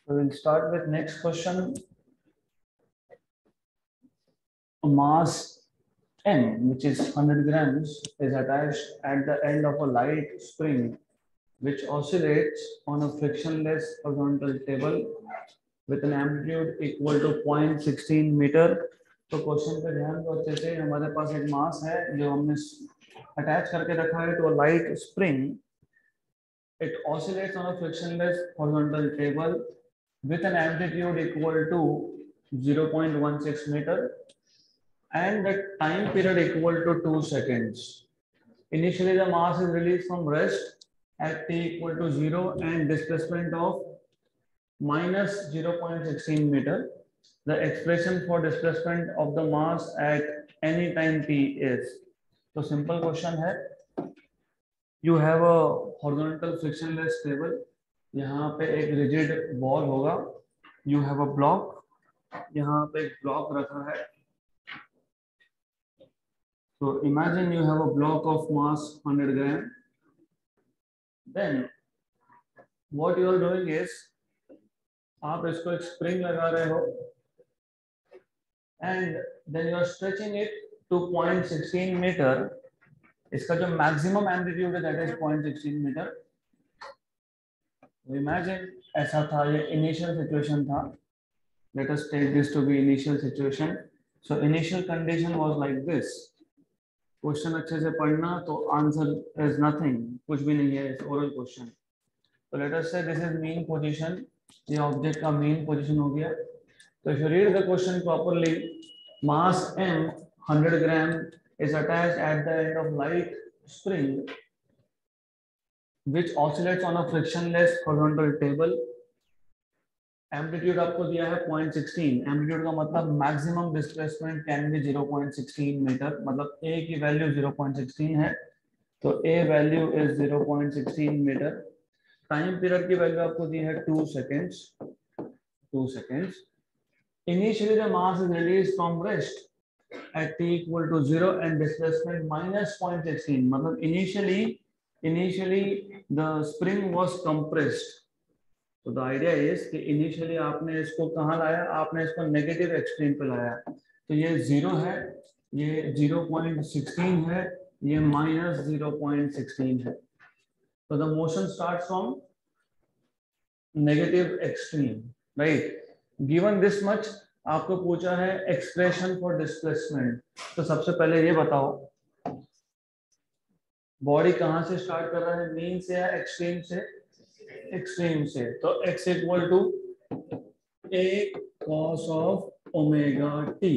So we'll start with next question. A mass M, which is 100 grams, is attached at the end of a light spring which oscillates on a frictionless horizontal table with an amplitude equal to 0.16 metre. तो question पे ध्यान दो अच्छे से. हमारे पास एक मास है जो हमने अटैच करके रखा है तो light spring. It oscillates on a frictionless horizontal table with an amplitude equal to 0.16 meter and the time period equal to 2 seconds. Initially, the mass is released from rest at t equal to 0 and displacement of minus 0.16 meter. The expression for displacement of the mass at any time t is. So simple question है. You have a horizontal frictionless table. यहाँ पे एक rigid ball होगा. You have a block. यहाँ पे एक block रखा है. So imagine you have a block of mass 100 gram. Then what you are doing is आप इसको एक spring लगा रहे हो and then you are stretching it to 0.16 meter. इसका जो maximum amplitude है that is 0.16 meter. Imagine ऐसा था, ये initial situation था. Let us take this to be initial situation. So initial condition was like this. Question अच्छे से पढ़ना तो आंसर इज नथिंग, कुछ भी नहीं है इस ओरल क्वेश्चन. तो let us say this is mean position. ये ऑब्जेक्ट का मीन पोजीशन हो गया. तो if you read the question properly, mass m 100 gram is attached at the end of light spring which oscillates on a frictionless horizontal table. Amplitude आपको दिया है 0.16. Amplitude का मतलब maximum displacement can be 0.16 metre. मतलब a की value 0.16 है तो a value is 0.16 metre. Time period की वैल्यू आपको दी है 2 seconds. 2 seconds. Initially the mass is release from rest at t equal to 0 and displacement minus 0.16. मतलब initially the spring was compressed. तो द आइडिया इज कि initially आपने इसको कहाँ लाया, आपने इसको नेगेटिव एक्सट्रीम पे लाया. तो ये 0 है, ये 0.16 है, ये माइनस 0.16 है. तो the motion start from negative extreme, right. Given this much आपको पूछा है एक्सप्रेशन फॉर डिस्प्लेसमेंट. तो सबसे पहले ये बताओ बॉडी कहाँ से स्टार्ट कर रहा है, मीन से या एक्सट्रीम से? एक्सट्रीम से. तो x equal to a cos of omega t.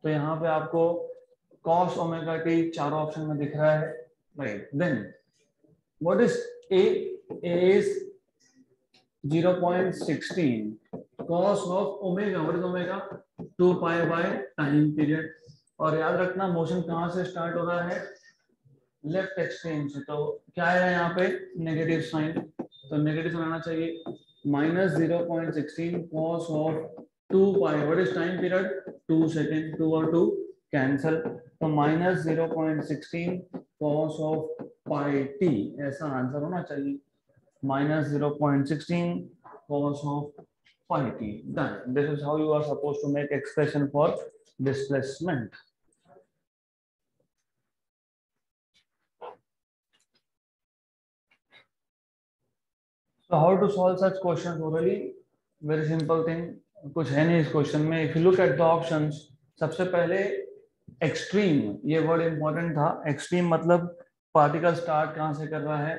तो यहाँ पे आपको cos ओमेगा t चारों ऑप्शन में दिख रहा है, right. Then what is a? a is 0.16. cos of omega, what is omega? 2 pi by time period. और याद रखना मोशन कहाँ से स्टार्ट हो रहा है? लेफ्ट एक्सट्रीम से. तो क्या है यहाँ पे? Negative sign. तो नेगेटिव साइन आना चाहिए. Minus 0.16 cos of 2 pi. What is time period? 2 second. 2 और 2 कैंसल. तो minus 0.16 cos of pi t. ऐसा आंसर होना चाहिए. Minus 0.16 cos of pi t. Done. This is how you are suppose to make expression for displacement. So how to solve such questions orally? Very simple thing. कुछ है नहीं इस question में. If you look at the options, सबसे पहले extreme, ये word important था. Extreme मतलब पार्टिकल स्टार्ट कहाँ से कर रहा है?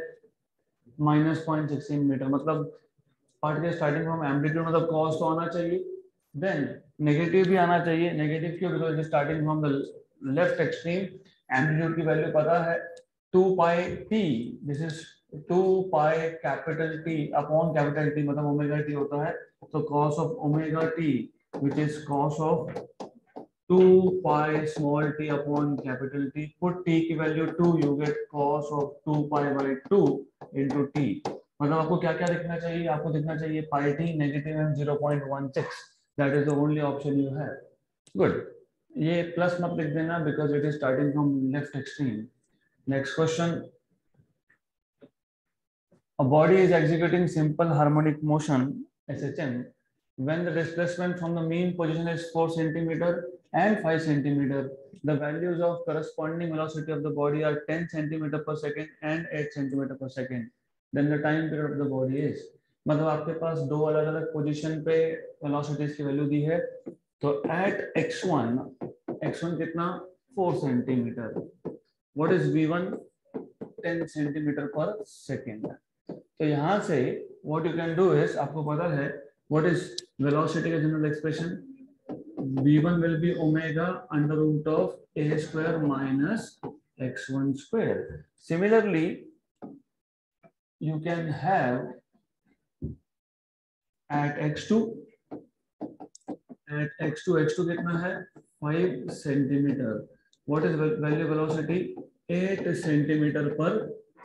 Minus 0.16 metre. मतलब पार्टिकल स्टार्टिंग फ्रॉम एम्पलीट्यूड, मतलब कॉस तो आना चाहिए. देन नेगेटिव भी आना चाहिए. नेगेटिव क्यों? Because starting from the left extreme. Amplitude की वैल्यू पता है 2 पाई t. This is 2 pi capital T upon capital T, मतलब ओमेगा t होता है. तो cos of omega t which is cos of 2 pi small t upon capital T. Put t की value 2, you get cos of 2 pi by 2 into t. मतलब आपको क्या क्या दिखना चाहिए? आपको दिखना चाहिए पाई t, नेगेटिव है 0.16. That is the only option you have. Good. ये प्लस मत लिख देना because it is starting from left extreme. Next question. A body is executing simple harmonic motion SHM, when the displacement from the mean position is 4 centimeter and 5 centimeter, the values of corresponding velocity of the body are 10 centimeter per second and 8 centimeter per second. Then the time period of the body is, मतलब आपके पास दो अलग अलग position पे velocities की value दी है. तो eight x1 कितना 4 centimetre. What is v1? 10 centimetre पर सेकेंड. तो यहाँ से what you can do is, आपको पता है व्हाट इज वेलोसिटी का general expression. v1 will be omega under root of a square minus x1 square. Similarly, you can have at x2 कितना है 5 centimetre. What is value velocity 8 centimetre पर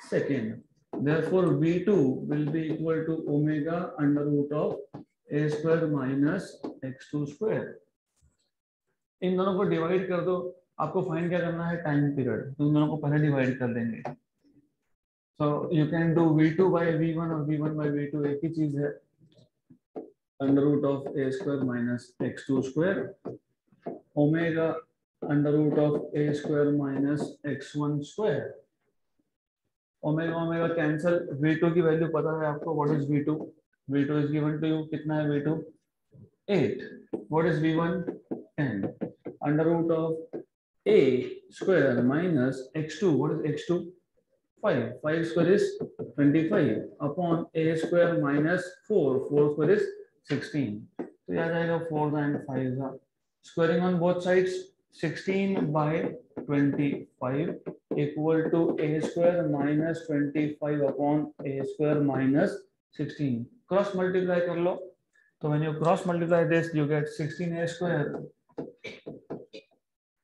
second. Therefore, v2 will be equal to omega under root of a square minus x2 square. इन दोनों को divide कर दो. आपको find क्या करना है? Time period. तो इन दोनों को पहले डिवाइड कर देंगे. So you can do v2 by v1 और v1 by v2 एक ही चीज है. Under root of a square minus x2 square, omega under root of a square minus x1 square. Omega omega cancel. v2 की value पता है आपको. What is v2? v2 is given to you. कितना है v2? 8. What is v1? 10. Under root of a square minus x2. What is x2? 5. 5 square is 25 upon a square minus 4. 4 square is 16. तो यह आ जाएगा 4 and 5. Squaring on both sides. 16 by 25 equal to a square minus 25 upon a square minus 16. Cross multiply कर लो. तो when you cross multiply this, you get 16a square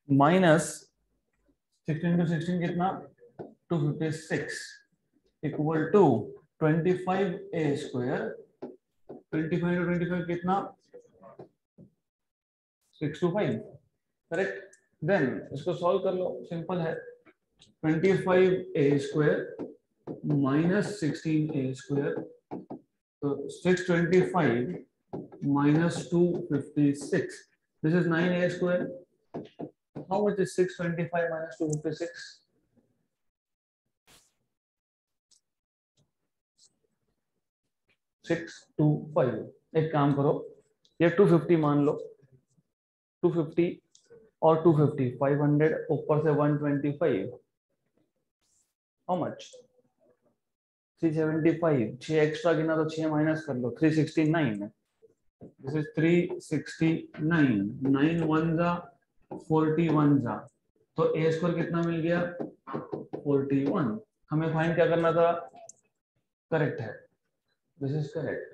minus 16 to 16 कितना 256 equal to 25a square. 25 to 25 कितना 625. Correct. Then इसको solve कर लो. Simple है. 25a square minus 16a square. तो 625 minus 256. This is 9a square. How much is 625 minus 256? 625. एक काम करो, ये 250 मान लो. 250 और 250 500 ऊपर से 125. How much? 375. 6 एक्स्ट्रा गिना तो 6 माइनस कर लो. 369. This is 369. 9 1 जा 41 जा. तो a स्क्वायर कितना मिल गया 41. हमें फाइंड क्या करना था? करेक्ट है. This is correct.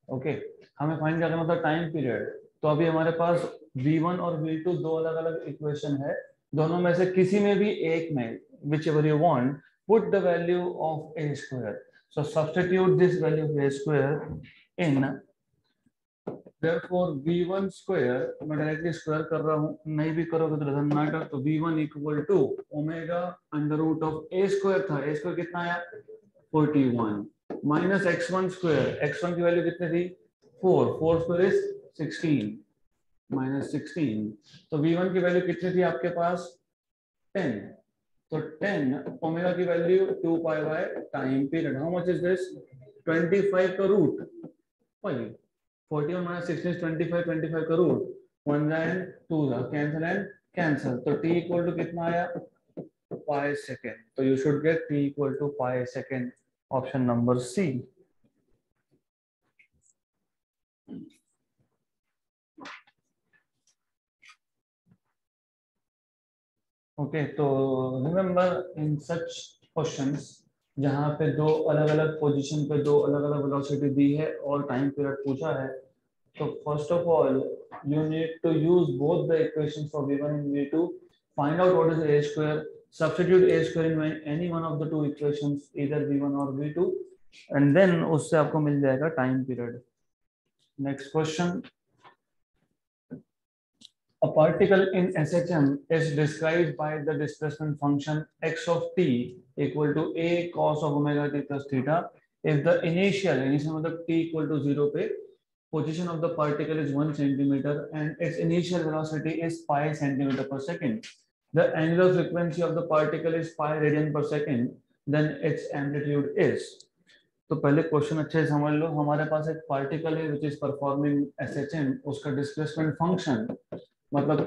ओके. हमें फाइंड क्या करना था? Time period. तो अभी हमारे पास v1 और v2 दो अलग अलग इक्वेशन है. दोनों में से किसी में भी एक में, whichever you want, put the value of a square. So substitute this value of a square in. Therefore v1 square, मैं डायरेक्टली स्क्वायर कर रहा हूँ, नहीं भी करोगे तो डजंट मैटर. तो v1 equal to omega under root of a square था. a स्क्वायर कितना आया 41 माइनस x1 स्क्वायर. x1 की वैल्यू कितनी थी 4. 4 स्क्वायर इज 16 माइनस 16. तो v1 की वैल्यू कितनी थी आपके पास 10. तो 10 ओमेगा की value 2 pi by time period. How much is this 25 का रूट 5. 41 minus 16 is 25. 25 का रूट 1 एंड 2 कैंसिल एंड कैंसिल. तो t इक्वल टू कितना आया पाई सेकेंड. तो you should get t equal to pi second. Option number C. Okay. तो remember in such questions जहां पे दो अलग अलग पोजीशन पे दो अलग अलग वेलोसिटी दी है और टाइम पीरियड पूछा है, तो first of all you need to use both the equations for v1 and v2. Find out what is a square. Substitute a square in any one of the two equations, either v1 और v2, and then उससे आपको मिल जाएगा time period. Next question. A particle in SHM is described by the displacement function x of t equal to a cos of omega t plus theta if the initial मतलब t equal to 0 पे position of the particle is 1 centimeter and its initial velocity is pi centimeter per second. The angular frequency of the particle is pi radian per second. Then its amplitude is. तो पहले question अच्छे से समझ लो. हमारे पास एक particle है which is performing SHM. उसका displacement function मतलब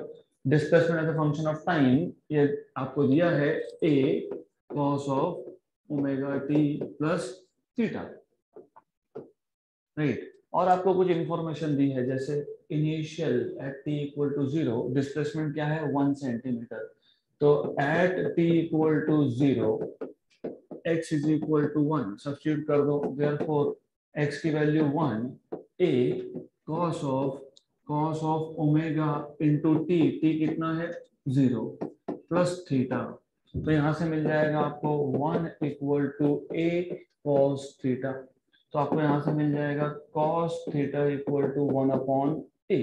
displacement as a function of time ये आपको दिया है a cos of omega t plus theta, right. और आपको कुछ इंफॉर्मेशन दी है जैसे initial at t equal to 0 displacement क्या है 1 सेंटीमीटर. तो at t equal to 0 x is equal to 1 substitute कर दो. therefore x की value 1 a cos of omega into t. t कितना है 0 प्लस थीटा. तो यहाँ से मिल जाएगा आपको 1 equal to a cos theta. तो आपको यहाँ से मिल जाएगा cos theta equal to 1 upon a.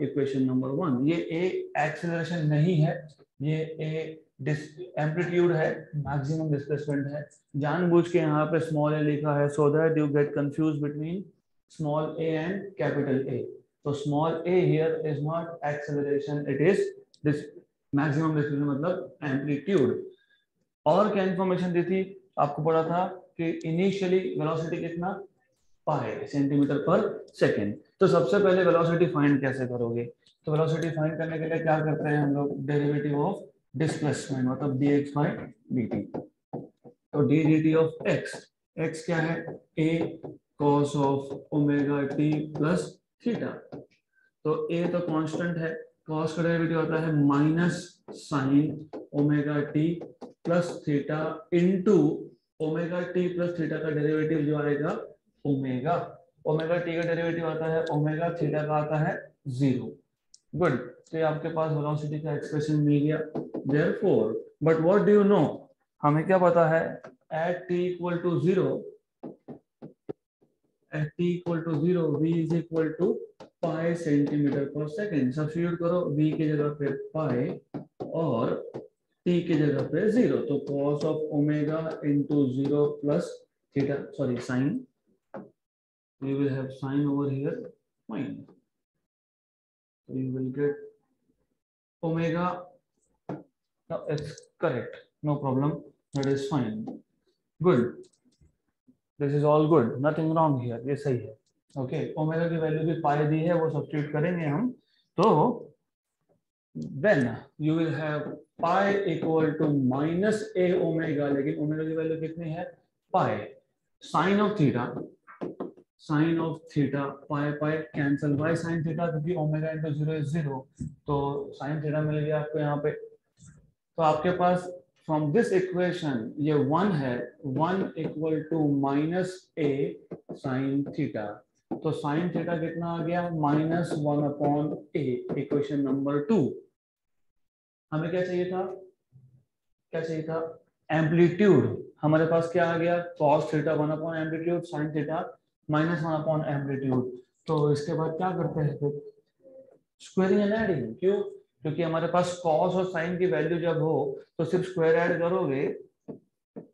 Equation number 1. ये a एक्सेलरेशन नहीं है, ये a एम्पलीट्यूड है, मैक्सिमम डिस्प्लेसमेंट है. जानबूझ के यहाँ पे स्मॉल a लिखा है so that you get confuse between small a and capital A. तो small a here is not acceleration, it is this maximum displacement मतलब एम्पलीट्यूड. और क्या इंफॉर्मेशन दी थी आपको? पढ़ा था कि इनिशियली वेलोसिटी कितना पाई सेंटीमीटर पर सेकेंड. तो सबसे पहले वेलोसिटी फाइंड कैसे करोगे? तो वेलोसिटी फाइंड करने के लिए क्या करते हैं हम लोग? डेरिवेटिव ऑफ डिस्प्लेसमेंट मतलब dx by dt. तो d dt ऑफ x क्या है? a cos of omega t plus theta. तो a तो कांस्टेंट है, cos का डेरिवेटिव आता है minus sine omega t plus theta into omega t plus theta का डेरिवेटिव जो आएगा ओमेगा. ओमेगा t का डेरिवेटिव आता है ओमेगा, थीटा का आता है 0. गुड. तो ये आपके पास वेलोसिटी का एक्सप्रेशन मिल गया. Therefore, but what do you know? हमें क्या पता है? At t equal to 0, v is equal to pi centimetre पर सेकेंड. सब्स्टिट्यूट करो, v की जगह पे pi और t की जगह पे 0. तो cos of omega into 0 plus theta, sorry sin. We will have sin over here, fine. So you will get omega. Now it's correct, no problem, that is fine. Good, this is all good, nothing wrong here, ये सही है. Okay, omega की value भी पाई दी है, वो substitute करेंगे हम. तो then you will have pi equal to minus a omega, लेकिन ओमेगा की वैल्यू कितनी है? Pi. Sine of theta pi pi cancel by sine theta, क्योंकि ओमेगा इंटू 0 इज 0. तो साइन थीटा मिल गया आपको यहाँ पे. तो आपके पास फ्रॉम दिस इक्वेशन ये 1 है, 1 equal to minus a sine theta. तो साइन थीटा कितना आ गया? Minus 1 upon a. Equation number 2. हमें क्या चाहिए था? एम्पलीट्यूड. हमारे पास क्या आ गया? cos theta 1 upon amplitude, sine theta minus 1 upon amplitude. तो इसके बाद क्या करते हैं फिर? Squaring and adding. क्यों? क्योंकि हमारे पास cos और sin की वैल्यू जब हो तो सिर्फ स्क्वायर ऐड करोगे.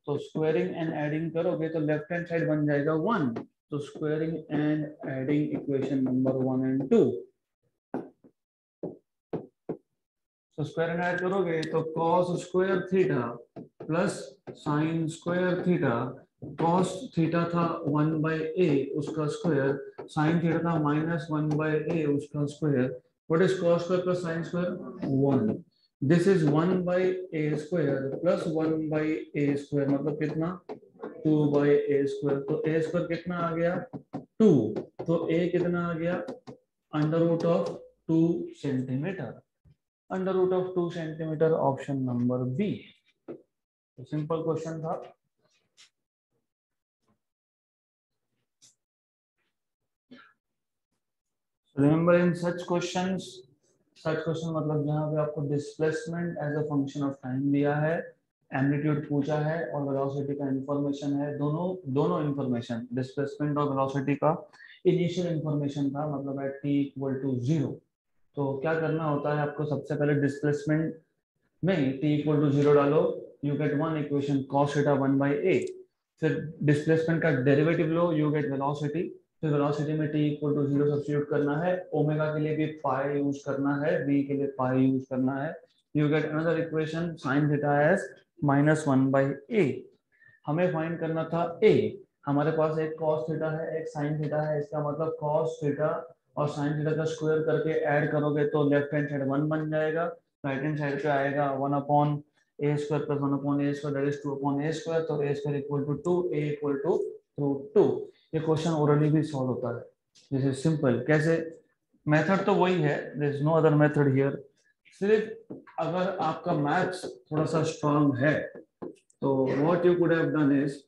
तो स्क्वायरिंग एंड एडिंग करोगे तो लेफ्ट हैंड साइड बन जाएगा 1. तो squaring and adding equation number 1 and 2. तो स्क्वायर एंड ऐड करोगे तो cos square theta plus sin square theta. cos theta था 1 by a उसका स्क्वायर, sin थीटा था माइनस 1 by a उसका square. What is cos square plus sin square? 1. This is 1 by a square plus 1 by a square मतलब कितना? 2 by a square. तो a square कितना आ गया? 2. तो a कितना आ गया? Under root of 2 centimetre. Under root of 2 centimetre, option number b. तो सिंपल क्वेश्चन था. Remember in such questions मतलब जहाँ पे आपको displacement as a function of time दिया है, एम्पलीट्यूड पूछा है और वेलोसिटी का इंफॉर्मेशन है. दोनों इंफॉर्मेशन, डिस्प्लेसमेंट और वेलोसिटी का इनिशियल इंफॉर्मेशन था मतलब एट t इक्वल टू 0. तो क्या करना होता है आपको? सबसे पहले डिस्प्लेसमेंट में t इक्वल टू 0 डालो, you get 1 equation cos theta 1 by a. फिर डिस्प्लेसमेंट का derivative low, you get velocity. फिर वेलोसिटी में t इक्वल टू 0 सब्स्टिट्यूट करना है, ओमेगा के लिए भी पाई यूज करना है, v के लिए पाई यूज करना है, you get another equation sin theta as -1/a। हमें फाइंड करना था a, हमारे पास एक cos थीटा है एक sin थीटा है, इसका मतलब cos थीटा और sin थीटा का स्क्वायर करके ऐड करोगे तो लेफ्ट हैंड साइड 1 बन जाएगा, राइट हैंड साइड पे आएगा 1/a square plus 1/a square that is 2/a square, तो a square equal to 2, a equal to √2। ये क्वेश्चन ओरली भी सॉल्व होता है, दिस इज सिंपल। कैसे? मेथड तो वही है, there is no other method here. सिर्फ अगर आपका मैथ्स थोड़ा सा स्ट्रांग है तो what you could have done is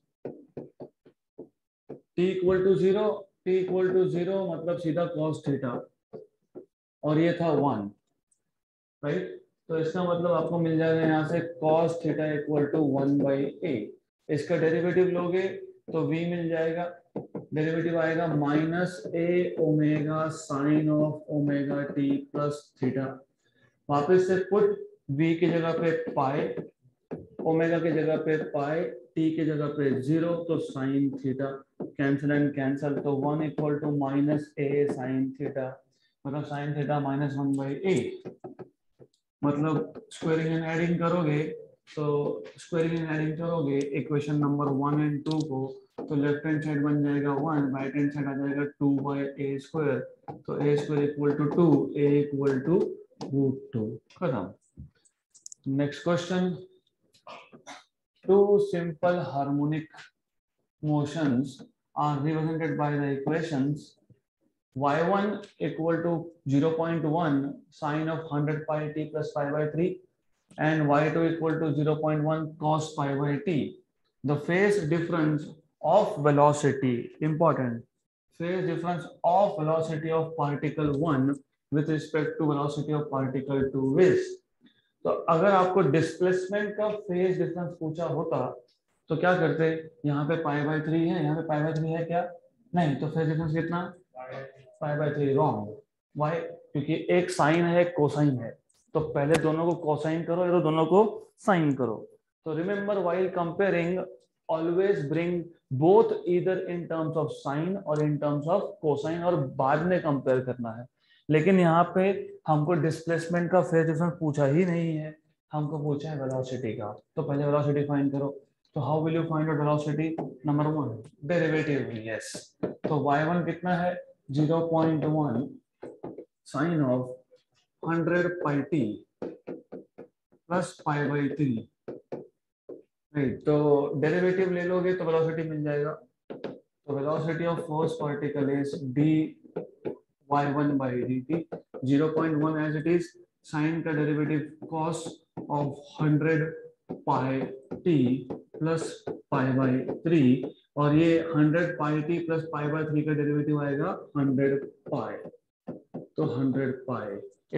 t equal to 0, t equal to 0 मतलब सीधा cos थीटा और ये था 1, राइट? तो इसका मतलब आपको मिल जाएगा यहाँ से cos theta equal to 1/a। इसका डेरिवेटिव लोगे तो v मिल जाएगा, डेरिवेटिव आएगा -a omega sine of omega t plus theta. वापस से पुट v की जगह पे पाई, ओमेगा की जगह पे पाई, t की जगह पे 0, तो sine theta cancel and cancel, तो 1 equal to -a sine theta, मतलब साइन थीटा -1/a। मतलब स्क्वायरिंग एंड एडिंग करोगे तो स्क्वायरिंग एंड एडिंग करोगे इक्वेशन नंबर 1 एंड 2 को, तो लेफ्ट हैंड साइड बन जाएगा 1, राइट हैंड साइड आ जाएगा 2/a स्क्वायर, तो a square equal to 2, a equal to √2। खत्म। Next question, two simple harmonic motions are represented by the equations y1 equal to 0.1 sine of 100 pi t plus pi by 3 and y2 equal to 0.1 cos pi by t. The phase difference of velocity, important, phase difference of velocity of particle 1 with respect to velocity of particle 2 is। तो अगर आपको displacement का phase difference पूछा होता तो क्या करते? यहाँ पे π/3 है, यहाँ पे π/3 है क्या? नहीं, तो फेज डिफरेंस कितना? π/3। रॉन्ग। वाई? क्योंकि एक साइन है एक कोसाइन है, तो पहले दोनों को कोसाइन करो या तो दोनों को साइन करो। तो remember while comparing always bring both either in terms of sine और इन टर्म्स ऑफ कोसाइन, और बाद में कंपेयर करना है। लेकिन यहाँ पे हमको डिस्प्लेसमेंट का फेज डिफरेंस पूछा ही नहीं है, हमको पूछा है वेलोसिटी का। तो पहले वेलोसिटी फाइंड करो। तो how will you find out velocity? Number 1, derivative. Yes, तो y1 कितना है? 0.1 sine of 100 pi t plus pi by 3, right? तो डेरिवेटिव ले लोगे तो वेलोसिटी मिल जाएगा। तो velocity of first particle is dy1 by dt, 0.1 as it is, sine का derivative cos of 100 pi t plus pi by 3, और ये 100 pi t plus pi by 3 का डेरिवेटिव आएगा 100 pi, तो 100 pi।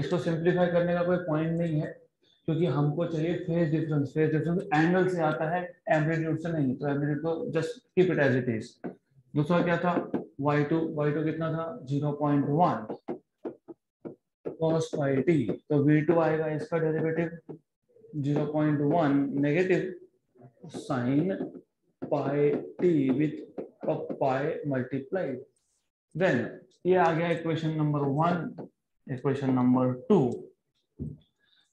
इसको सिंप्लीफाई करने का कोई पॉइंट नहीं है, क्योंकि हमको चाहिए phase difference. Phase difference angle से आता है, एम्पलीट्यूड से नहीं, तो एम्पलीट्यूड को just keep it as it is. दूसरा क्या था? y2 कितना था? 0.1 cos pi t, तो v2 आएगा इसका derivative 0.1 negative sine pi t with pi multiplied. Then ये आ गया इक्वेशन नंबर 1, इक्वेशन नंबर 2।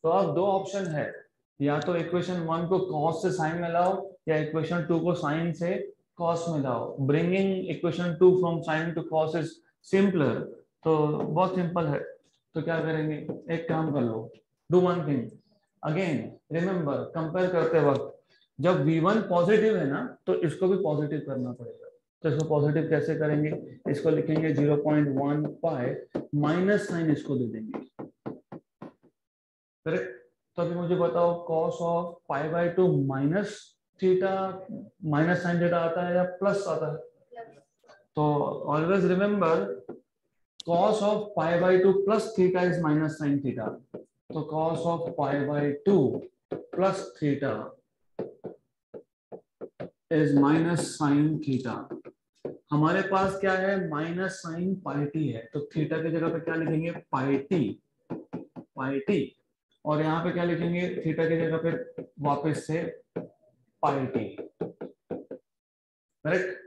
तो अब दो ऑप्शन है, या तो इक्वेशन 1 को cos से साइन में लाओ या इक्वेशन 2 को साइन से cos में लाओ। Bringing equation 2 from sign to cos is simpler, तो बहुत सिंपल है। तो क्या करेंगे? एक काम कर लो, do one thing again, remember compare करते वक्त जब v1 पॉजिटिव है ना तो इसको भी पॉजिटिव करना पड़ेगा। तो इसको पॉजिटिव कैसे करेंगे? इसको लिखेंगे 0.1 पाई, माइनस साइन इसको दे देंगे, करेक्ट? तो अभी मुझे बताओ cos of π/2 minus theta, minus sine theta आता है या प्लस आता है? तो always remember cos of π/2 plus theta is minus sin theta. तो cos of π/2 plus theta is minus sin theta. हमारे पास क्या है? माइनस साइन पाई टी है, तो थीटा की जगह पे क्या लिखेंगे? पाई टी, और यहाँ पे क्या लिखेंगे? थीटा की जगह पे वापस से पाई टी, करेक्ट?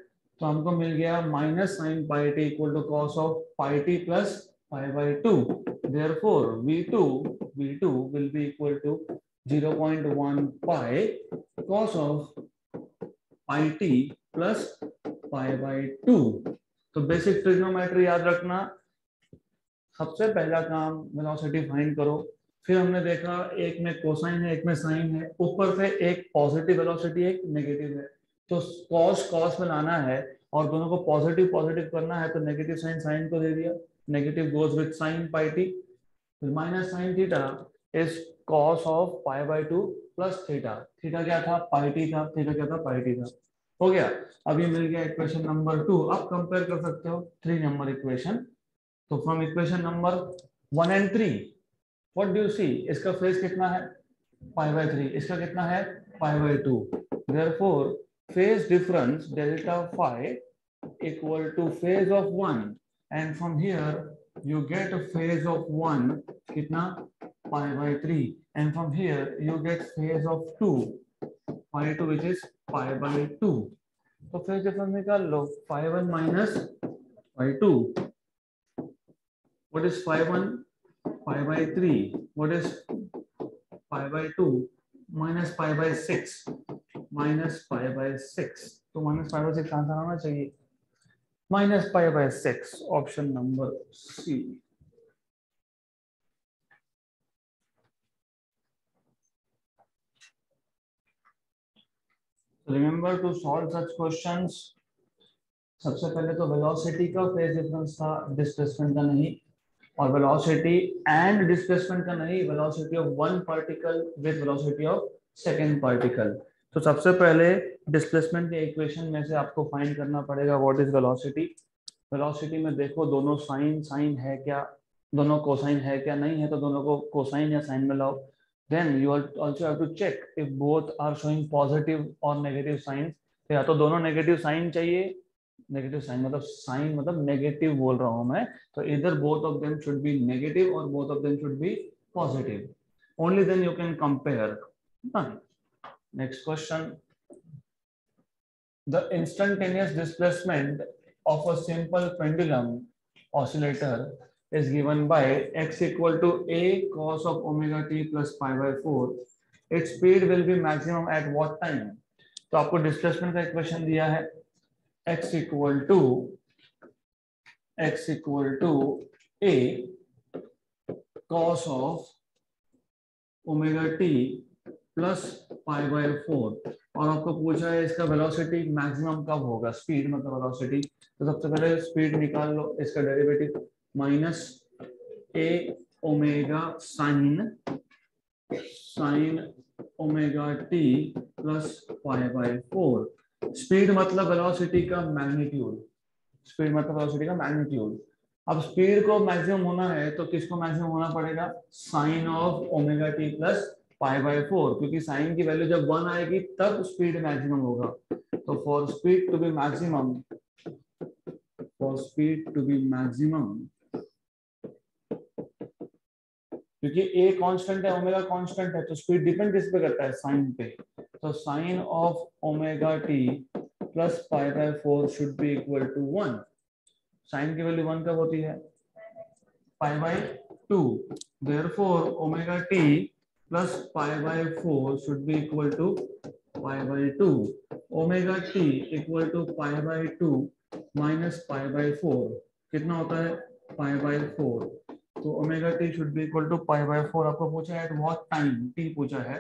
तो हमको मिल गया minus sine pi t equal to cos of pi t plus pi by two. Therefore V2 will be equal to 0.1 pi cos of pi t plus pi by two. तो basic trigonometry याद रखना, सबसे पहला काम velocity find करो। फिर हमने देखा एक में कोसाइन है एक में साइन है, ऊपर से एक पॉजिटिव वेलोसिटी एक नेगेटिव है, तो कॉस कॉस में लाना है और दोनों को पॉजिटिव पॉजिटिव करना है, तो नेगेटिव साइन साइन को दे दिया, negative goes with sign pi T, minus sine theta is cos of pi by two plus theta. Theta क्या था? पाई टी था। थीटा क्या था? पाई टी था। हो गया। अभी मिल गया इक्वेशन नंबर 2। अब कंपेयर कर सकते हो 3 नंबर इक्वेशन। तो from equation number 1 and 3 what do you see? इसका फेज कितना है? Pi by 3। इसका कितना है? Pi by 2। Therefore phase difference delta phi equal to phase of 1, and from here you get a phase of 1 कितना? pi by 3, and from here you get phase of 2 pi 2 which is pi by 2। तो phase difference निकाल लो, phi 1 minus pi 2, what is phi 1? Pi by 3, what is pi by 2? minus pi by 6, minus pi by 6, तो minus pi by 6 answer आना चाहिए, minus pi by 6, option number C। Remember to solve such questions. सबसे पहले तो velocity का phase difference था, displacement का नहीं, और वेलोसिटी एंड डिस्प्लेसमेंट का नहीं, velocity of one particle with velocity of second particle. तो सबसे पहले डिस्प्लेसमेंट के इक्वेशन में से आपको फाइंड करना पड़ेगा व्हाट इज वेलोसिटी। वेलोसिटी में देखो दोनों साइन साइन है क्या, दोनों कोसाइन है क्या, नहीं है तो दोनों को कोसाइन या साइन में लाओ। then you also have to check if both are showing positive or negative signs। तो या तो दोनों नेगेटिव साइन चाहिए, नेगेटिव साइन मतलब साइन मतलब नेगेटिव बोल रहा हूं मैं, तो इधर both of them should be negative और both of them should be positive. Only then you can compare. Next question, the instantaneous displacement of a simple pendulum oscillator is given by x equal to a cos of omega t plus pi by 4। its speed will be maximum at what time? तो आपको displacement का equation दिया है, x equal to a cos of omega t plus pi by 4, और आपको पूछा है इसका वेलोसिटी मैक्सिमम कब होगा, स्पीड मतलब वेलोसिटी। तो सबसे पहले स्पीड निकाल लो, इसका derivative minus a omega sine omega t plus pi by 4। Speed मतलब वेलोसिटी का मैग्नीट्यूड, स्पीड मतलब वेलोसिटी का मैग्नीट्यूड। अब स्पीड को मैक्सिमम होना है तो किसको मैक्सिमम होना पड़ेगा? Sine of omega t plus pi by 4, क्योंकि साइन की वैल्यू जब 1 आएगी तब स्पीड मैक्सिमम होगा। तो for speed to be maximum, क्योंकि ए कांस्टेंट है ओमेगा कांस्टेंट है, तो स्पीड डिपेंड किस पे करता है? साइन पे। तो sine of omega t plus pi by 4 should be equal to 1। Sine की वैल्यू 1 कब होती है? Pi by 2। Therefore omega t plus pi by 4 should be equal to pi by 2। Omega t equal to pi by 2 minus pi by 4 कितना होता है? Pi by 4। तो omega t should be equal to pi by 4। आपको पूछा है eight what time, T पूछा है,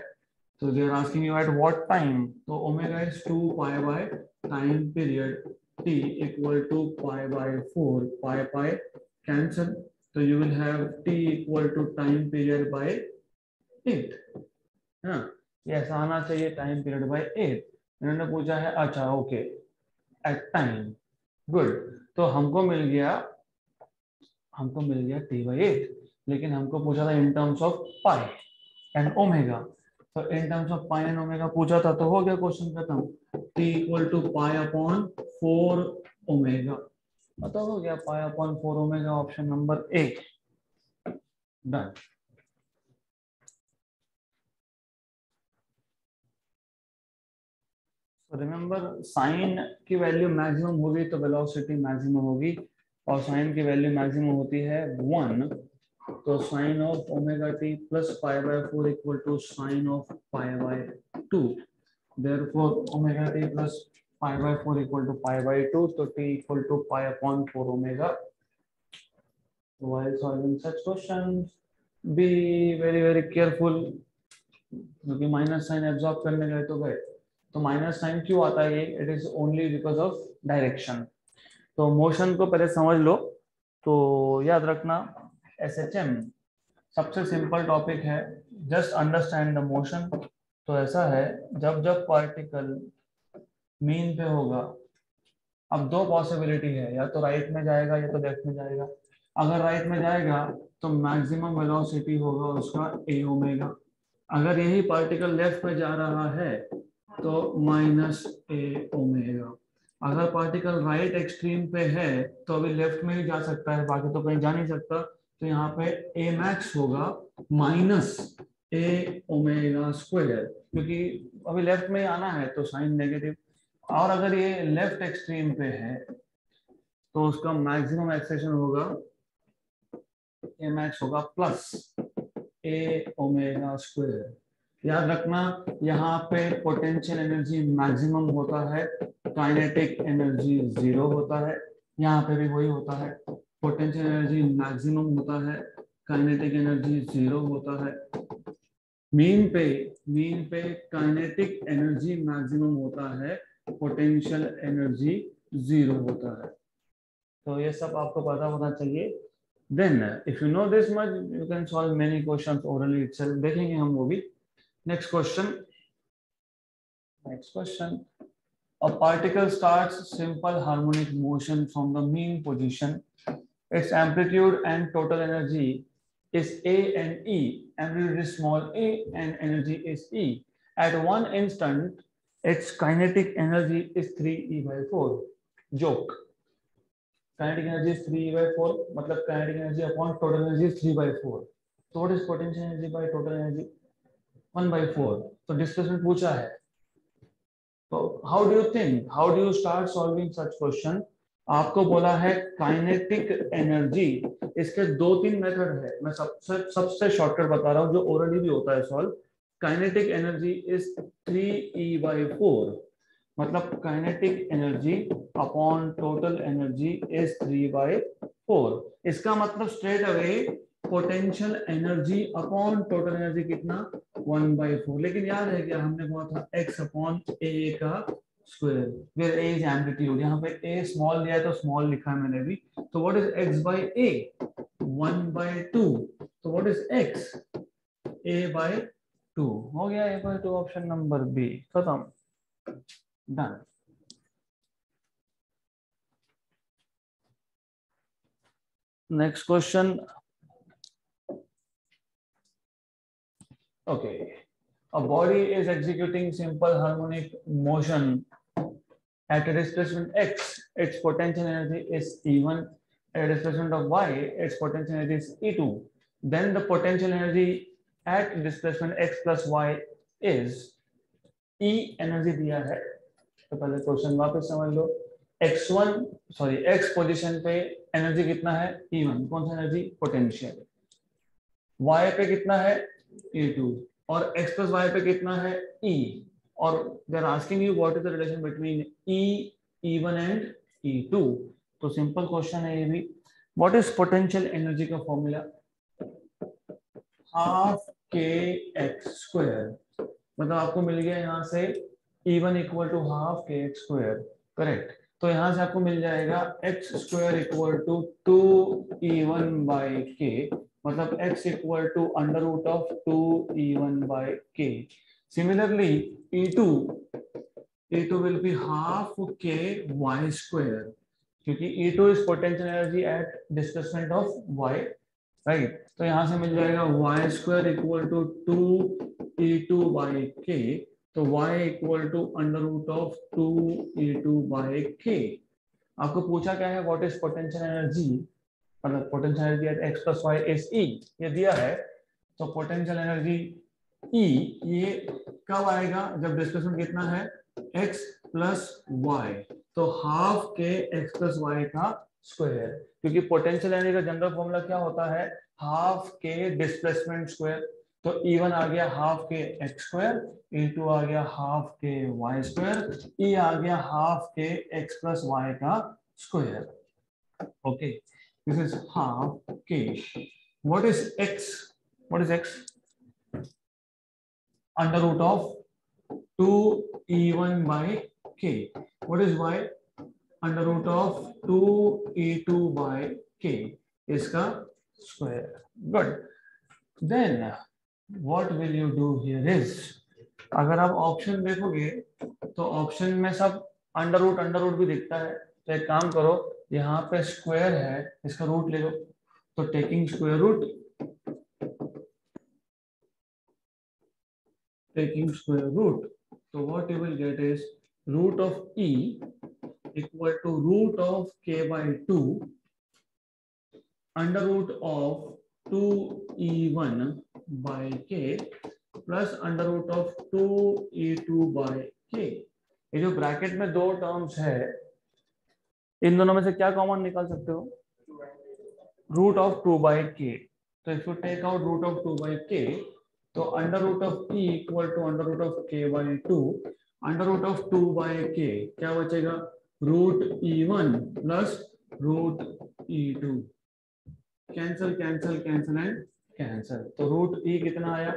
तो they are asking you at what time. तो omega is 2 pi by time period t equal to pi by 4, pi cancel, so you will have t equal to time period by 8। हाँ, ये ऐसा आना चाहिए, time period by 8। इन्होंने पूछा है, अच्छा ओके, एट टाइम, गुड। तो हमको मिल गया t by 8, लेकिन हमको पूछा था in terms of pi and omega. तो in terms of pi and omega पूछा था, तो हो गया क्वेश्चन खत्म। t equal to pi upon 4 omega, तो हो गया pi upon 4 omega, option number A. Done. Remember sine की वैल्यू मैक्सिमम होगी तो वेलोसिटी मैक्सिमम होगी, और साइन की वैल्यू मैक्सिमम होती है 1, तो sine of omega t plus pi by 4 equal to sine of pi by 2। Therefore omega t plus pi by 4 equal to pi by 2, तो t equal to pi upon 4 omega. While solving such questions, be very careful, क्योंकि minus sine absorb करने गए तो गए। तो minus sign क्यों आता है? It is only because of direction. तो मोशन को पहले समझ लो। तो याद रखना एसएचएम सबसे सिंपल टॉपिक है, जस्ट अंडरस्टैंड द मोशन। तो ऐसा है, जब जब पार्टिकल मीन पे होगा, अब दो पॉसिबिलिटी है, या तो राइट में जाएगा या तो लेफ्ट में जाएगा। अगर राइट में जाएगा तो मैक्सिमम वेलोसिटी होगा उसका ए ओमेगा। अगर यही पार्टिकल लेफ्ट में जा रहा है तो माइनस ए ओमेगा। अगर पार्टिकल राइट एक्सट्रीम पे है तो अभी लेफ्ट में ही जा सकता है, बाकी तो कहीं जा नहीं सकता। तो यहाँ पे ए मैक्स होगा माइनस ए ओमेगा स्क्वायर, क्योंकि अभी लेफ्ट में ही आना है तो साइन नेगेटिव। और अगर ये लेफ्ट एक्सट्रीम पे है तो उसका मैक्सिमम एक्सेशन होगा, ए मैक्स होगा प्लस ए ओमेगा स्क्वायर। याद रखना यहाँ पे पोटेंशियल एनर्जी मैक्सिमम होता है, काइनेटिक एनर्जी 0 होता है। यहाँ पे भी वही होता है, पोटेंशियल एनर्जी मैक्सिमम होता है, काइनेटिक एनर्जी 0 होता है। मीन पे काइनेटिक एनर्जी मैक्सिमम होता है, पोटेंशियल एनर्जी 0 होता है। तो ये सब आपको पता होना चाहिए। Then if you know this much, you can solve many questions orally itself. देखेंगे हम वो भी। Next question. A particle starts simple harmonic motion from the mean position. Its amplitude and total energy is A and E. Amplitude is small a and energy is E. At one instant, its kinetic energy is 3E by 4. Joke. Kinetic energy is 3 by 4, मतलब kinetic energy upon total energy is 3 by 4. So what is potential energy by total energy? 1 by 4. तो displacement पूछा है। तो how do you think? How do you start solving such question? आपको बोला है kinetic energy, इसके 2-3 method है। मैं सबसे शॉर्टकट बता रहा हूँ जो ओरली भी होता है solve. Kinetic energy is 3E by 4, मतलब kinetic energy upon total energy is 3 by 4। इसका मतलब straight away potential energy upon total energy कितना? 1 by 4। लेकिन याद है क्या हमने बोला था x अपॉन ए का square, where a is amplitude. यहाँ पे ए स्मॉल दिया है तो स्मॉल लिखा है मैंने भी। तो what is x by a? 1 by 2। तो what is x? a by 2 हो गया। a by 2 option number B, खत्म, done. Next question. Okay. A body is executing simple harmonic motion at a displacement x. Its potential energy is E1. At a displacement of y, its potential energy is E2. Then the potential energy at displacement x plus y is E energy दिया है। तो पहले question वापस समझ लो। x position पे energy कितना है? E1। कौन सा एनर्जी? पोटेंशियल। y पे कितना है? E2। और x प्लस y पे कितना है? E। और they are asking you what is the relation between E1 and E2। तो सिंपल क्वेश्चन है ये भी। व्हाट इज पोटेंशियल एनर्जी का फॉर्मूला? हाफ के एक्स स्क्वायर। मतलब आपको मिल गया यहाँ से E1 इक्वल टू हाफ के एक्स स्क्वायर, करेक्ट। तो यहाँ से आपको मिल जाएगा x square equal to 2E1 by k, मतलब x equal to under root of 2E1 by k. Similarly E2 will be half k y square, क्योंकि E2 is potential energy at displacement of y, right. तो यहाँ से मिल जाएगा y square equal to 2E2 by k. तो y equal to under root of 2E2 by k. आपको पूछा क्या है? व्हाट इज पोटेंशियल एनर्जी, मतलब potential energy at x plus y is E, ये दिया है। तो पोटेंशियल एनर्जी E ये कब आएगा? जब डिस्प्लेसमेंट कितना है? x प्लस वाई, तो हाफ के एक्स प्लस वाई का स्क्वायर, क्योंकि पोटेंशियल एनर्जी का जनरल फॉर्मूला क्या होता है, हाफ के डिस्प्लेसमेंट स्क्वायर। तो E1 आ गया हाफ के एक्स स्क्वायर, E2 आ गया half k y square, E आ गया हाफ के एक्स प्लस वाई का square. Okay, this is half K. What is x? What is x? Under root of 2E1 by k. What is y? Under root of 2E2 by k, इसका square. Good. Then what will you do here is, अगर आप option देखोगे तो option में सब under root भी दिखता है। तो एक काम करो, यहाँ पे स्क्वायर है, इसका रूट ले लो। तो taking square root, so what you will get is root of e equal to root of k by 2 under root of 2e1 by k plus under root of 2e2 by k। ये जो bracket में दो terms है, इन दोनों में से क्या common निकाल सकते हो? Root of 2 by k। तो if you take out root of 2 by k, तो under root of e equal to under root of k by 2, under root of 2 by k क्या बचेगा? Root e1 plus root e2। Cancel cancel cancel and cancel, तो root e कितना आया?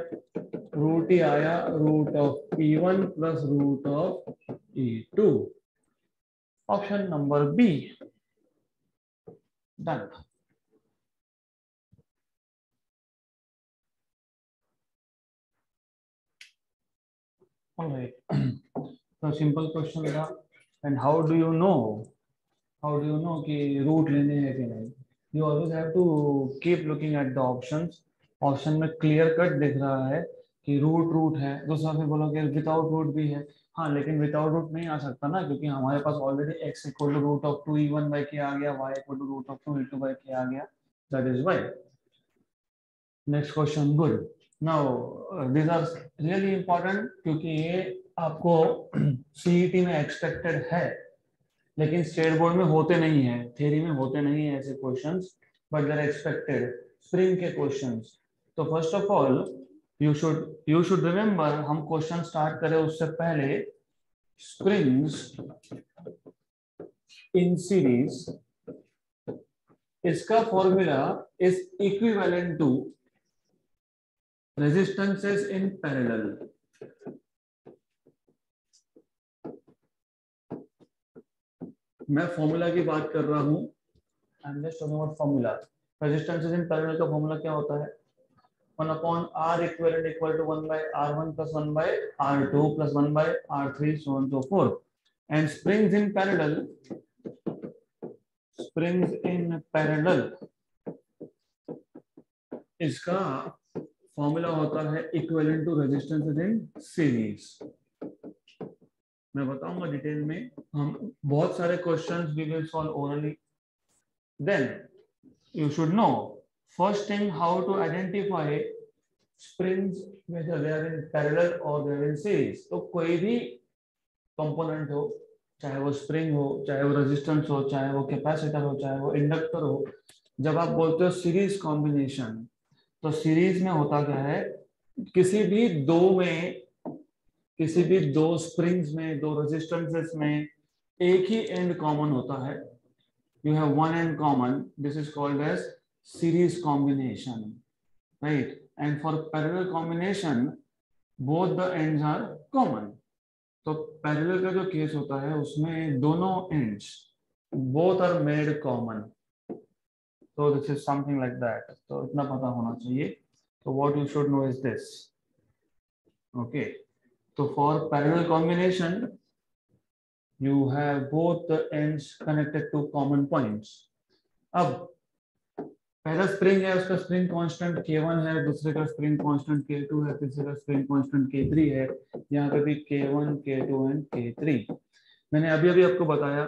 Root e आया root of e1 plus root of e2। Option number B, done. All right. So simple question था। And how do you know? How do you know कि root लेने हैं कि नहीं? You always have to keep looking at the options. Option में clear cut दिख रहा है कि रूट है। दूसरा फिर बोलोगे विदाउट रूट भी है। हाँ, लेकिन विदाउट रूट नहीं आ सकता ना, क्योंकि हमारे पास already x equal to root of 2e1 by k आ गया, y equal to root of 2e2 by k आ गया। That is why. Next question, good. Now these are really important क्योंकि ये आपको CET में एक्सपेक्टेड है, लेकिन स्टेट बोर्ड में होते नहीं है, थ्योरी में होते नहीं है ऐसे questions, but they are expected spring के क्वेश्चंस। तो first of all you should remember, हम क्वेश्चन स्टार्ट करें उससे पहले, स्प्रिंग्स इन सीरीज, इसका formula is equivalent to resistances in parallel. मैं फॉर्मूला की बात कर रहा हूं, I am just talking about formula. Resistances in parallel का फॉर्मूला क्या होता है? 1 upon R equivalent equal to 1 by R1 plus 1 by R2 plus 1 by R3 so on so forth। And springs in parallel इसका formula होता है equivalent to resistances in series. मैं बताऊंगा detail में, हम बहुत सारे questions we will solve orally. Then you should know first thing how to identify springs whether they are in parallel or they are in series। तो कोई भी component हो, चाहे वो स्प्रिंग हो, चाहे वो रेजिस्टेंस हो, चाहे वो कैपेसिटर हो, चाहे वो इंडक्टर हो, जब आप बोलते हो सीरीज कॉम्बिनेशन, तो सीरीज में होता क्या है, किसी भी दो स्प्रिंग्स में, दो रेजिस्टेंसेस में एक ही एंड कॉमन होता है। You have one end common. This is called as series combination, right? And for parallel combination, both the ends are common. तो parallel का जो केस होता है उसमें दोनों ends both are made common. So this is something like that. तो इतना पता होना चाहिए। So what you should know is this. Okay. So for parallel combination, you have both the ends connected to common points। अब पहला spring है, उसका spring constant K1 है, दूसरे का स्प्रिंग कांस्टेंट K2 है, तीसरे का स्प्रिंग कांस्टेंट K3 है। यहाँ पे भी K1, K2 एंड K3। मैंने अभी आपको बताया,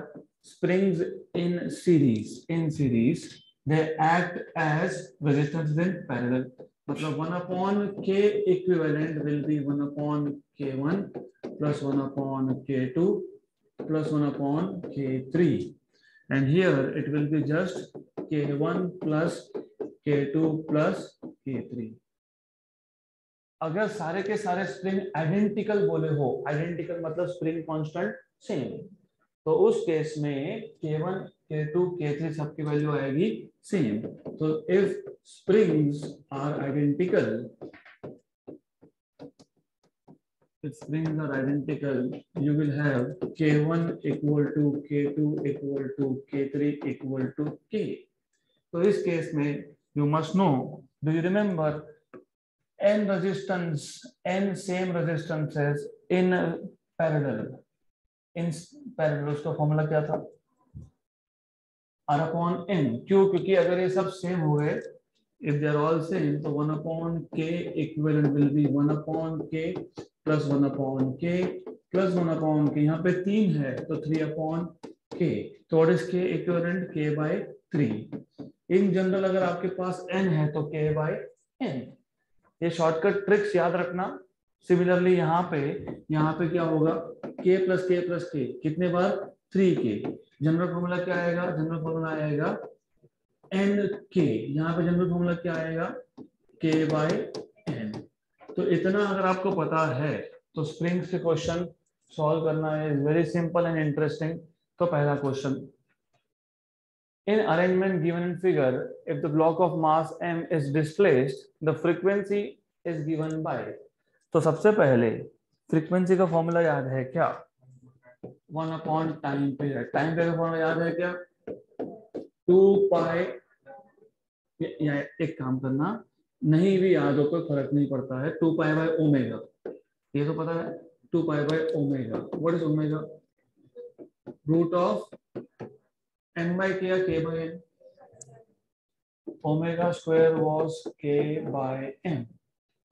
springs in series they act as resistance in parallel. मतलब 1 upon K equivalent will be 1 upon K1 plus 1 upon K2 plus 1 upon k3, and here it will be just k1 plus k2 plus k3. अगर सारे के सारे spring identical बोले हो, identical मतलब spring constant same, तो उस केस में k1 k2 k3 सबकी वैल्यू आएगी सेम. तो if springs are identical, if springs are identical, you will have k1 equal to k2 equal to k3 equal to k. तो इस case में you must know, do you remember n resistance, n same resistances in parallel. In parallel उसका formula क्या था? R upon n. क्यों? क्योंकि अगर ये सब सेम हो गए, if they are all same, तो 1 upon k equivalent will be 1 upon k plus 1 upon k plus 1 upon k. यहाँ पे 3 है तो 3 upon k. तो what is k equivalent? K by 3. In general अगर आपके पास n है तो k by n. ये शॉर्टकट ट्रिक्स याद रखना. सिमिलरली यहाँ पे क्या होगा? k plus k plus k कितने बार? 3k. जनरल फॉर्मूला क्या आएगा? जनरल फॉर्मूला आएगा nk. यहाँ पे जनरल फॉर्मूला क्या आएगा? k by n. तो इतना अगर आपको पता है तो स्प्रिंग्स के क्वेश्चन सॉल्व करना है वेरी सिंपल एंड इंटरेस्टिंग. तो पहला question, in arrangement given in figure, if the block of mass m is displaced, the frequency is given by. तो सबसे पहले फ्रीक्वेंसी का फॉर्मूला याद है क्या? 1 upon time period. Time period का फॉर्मूला याद है क्या? 2 पाई. एक काम करना, नहीं भी याद हो कोई फर्क नहीं पड़ता है. 2 पाई बाय ओमेगा, ये तो पता है. 2 pi by omega. What is omega? Root of n by k या k by n. Omega square was k by n.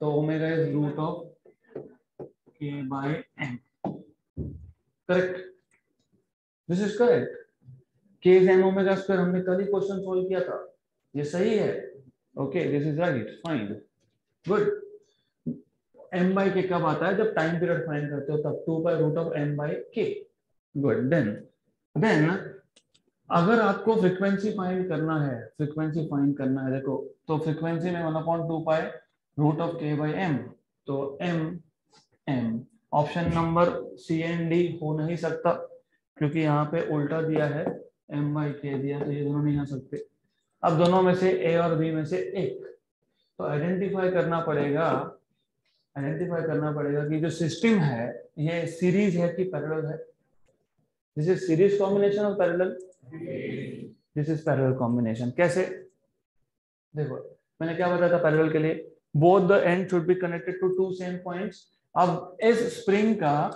तो omega is root of k by n. Correct. This is correct. K is n omega square. हमने कल ही question solve किया था. ये सही है. Okay, this is right. Fine. Good. m by k कब आता है? जब टाइम पीरियड फाइंड करते हो तब 2 by root of m by k. Good. Then अगर आपको फ्रीक्वेंसी फाइंड करना है, देखो तो फ्रीक्वेंसी में 1/2 pi root of k by m. तो m option number C and D हो नहीं सकता क्योंकि यहाँ पे उल्टा दिया है, m बाई k दिया, तो ये दोनों नहीं आ सकते. अब दोनों में से A और B में से एक. तो आइडेंटिफाई करना पड़ेगा कि जो सिस्टम है ये सीरीज है कि पैरेलल है. This is series combination of parallel. This is parallel combination. कैसे? देखो मैंने क्या बताया था पैरेलल के लिए? Both the end should be connected to 2 same points. अब इस स्प्रिंग का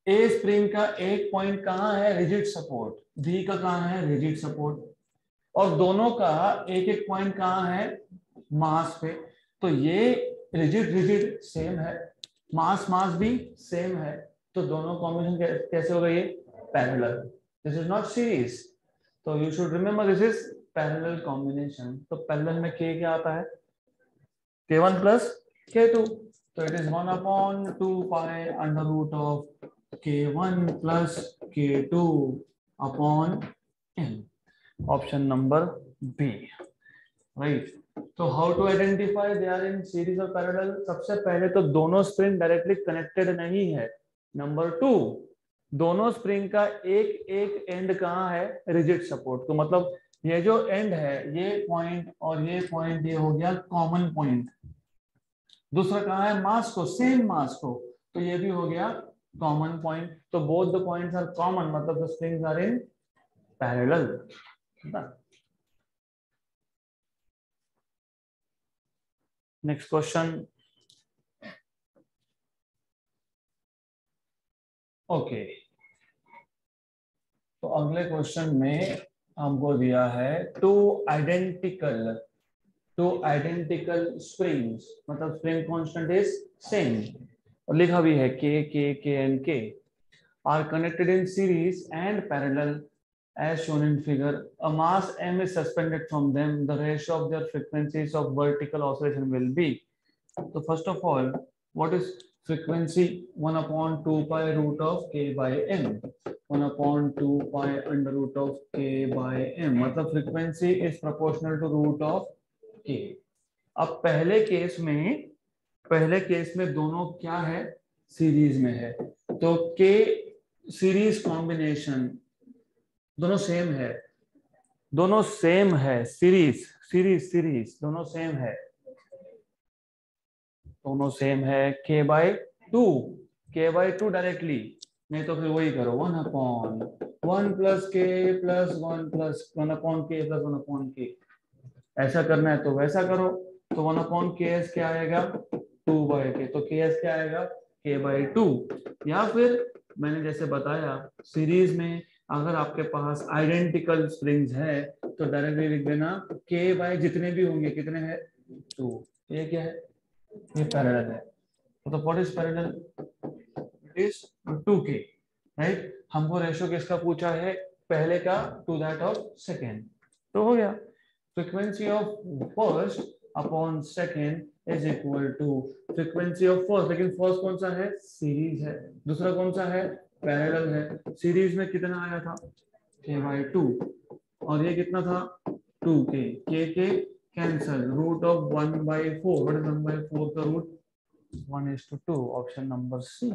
एक पॉइंट कहाँ है? Rigid support. बी का कहाँ है? Rigid support. और दोनों का एक एक पॉइंट कहाँ है? मास पे. तो ये रिजिड सेम है, मास भी सेम है, तो दोनों कॉम्बिनेशन कैसे होगा? ये parallel. This is not series. So you should remember this is parallel combination. तो पैरेलल में k क्या आता है? k1 plus k2. तो it is 1/2 pi under root of k1 plus k2 upon n. Option number B. Right. तो how to identify they are in series or parallel? सबसे पहले तो दोनों स्प्रिंग डायरेक्टली कनेक्टेड नहीं है. नंबर 2, दोनों spring का एक एक एंड कहाँ है? Rigid support. तो मतलब ये जो एंड है, ये पॉइंट और ये पॉइंट, ये हो गया कॉमन पॉइंट. दूसरा कहाँ है? मास को, सेम मास को, तो ये भी हो गया कॉमन पॉइंट. तो both the points are common, मतलब the springs are in parallel. Next question. Okay, तो अगले क्वेश्चन में हमको दिया है टू आइडेंटिकल स्प्रिंग्स, मतलब स्प्रिंग कांस्टेंट इज सेम, और लिखा भी है k and k are connected in series and parallel as shown in figure. A mass m is suspended from them. The ratio of their frequencies of vertical oscillation will be. So first of all, what is frequency 1/2 pi root of K by M, 1/2 pi under root of K by M, मतलब frequency is proportional to root of K. अब पहले case में दोनों क्या है, series में है, तो के सीरीज कॉम्बिनेशन दोनों सेम है, सीरीज सीरीज सीरीज दोनों सेम है के बाई टू डायरेक्टली, नहीं तो फिर वही करो 1/1 प्लस के प्लस 1/k, ऐसा करना है तो वैसा करो। तो 1/ks क्या आएगा 2/k, तो ks क्या आएगा k/2। या फिर मैंने जैसे बताया सीरीज में अगर आपके पास आइडेंटिकल स्प्रिंग्स है तो डायरेक्टली लिख देना k जितने भी होंगे, कितने हैं 2, ये क्या है, ये पैरेलल है। तो what is parallel, it is 2k, right. हमको रेशियो किसका पूछा है, पहले का टू दैट ऑफ सेकेंड, तो हो गया frequency of first upon second is equal to frequency of first, लेकिन फर्स्ट कौन सा है, सीरीज है, दूसरा कौन सा है, पैरेलल है। सीरीज में कितना आया था k/2 और ये कितना था 2k, k cancel, root of 1/4, what is 1/4 का root 1:2, option number C.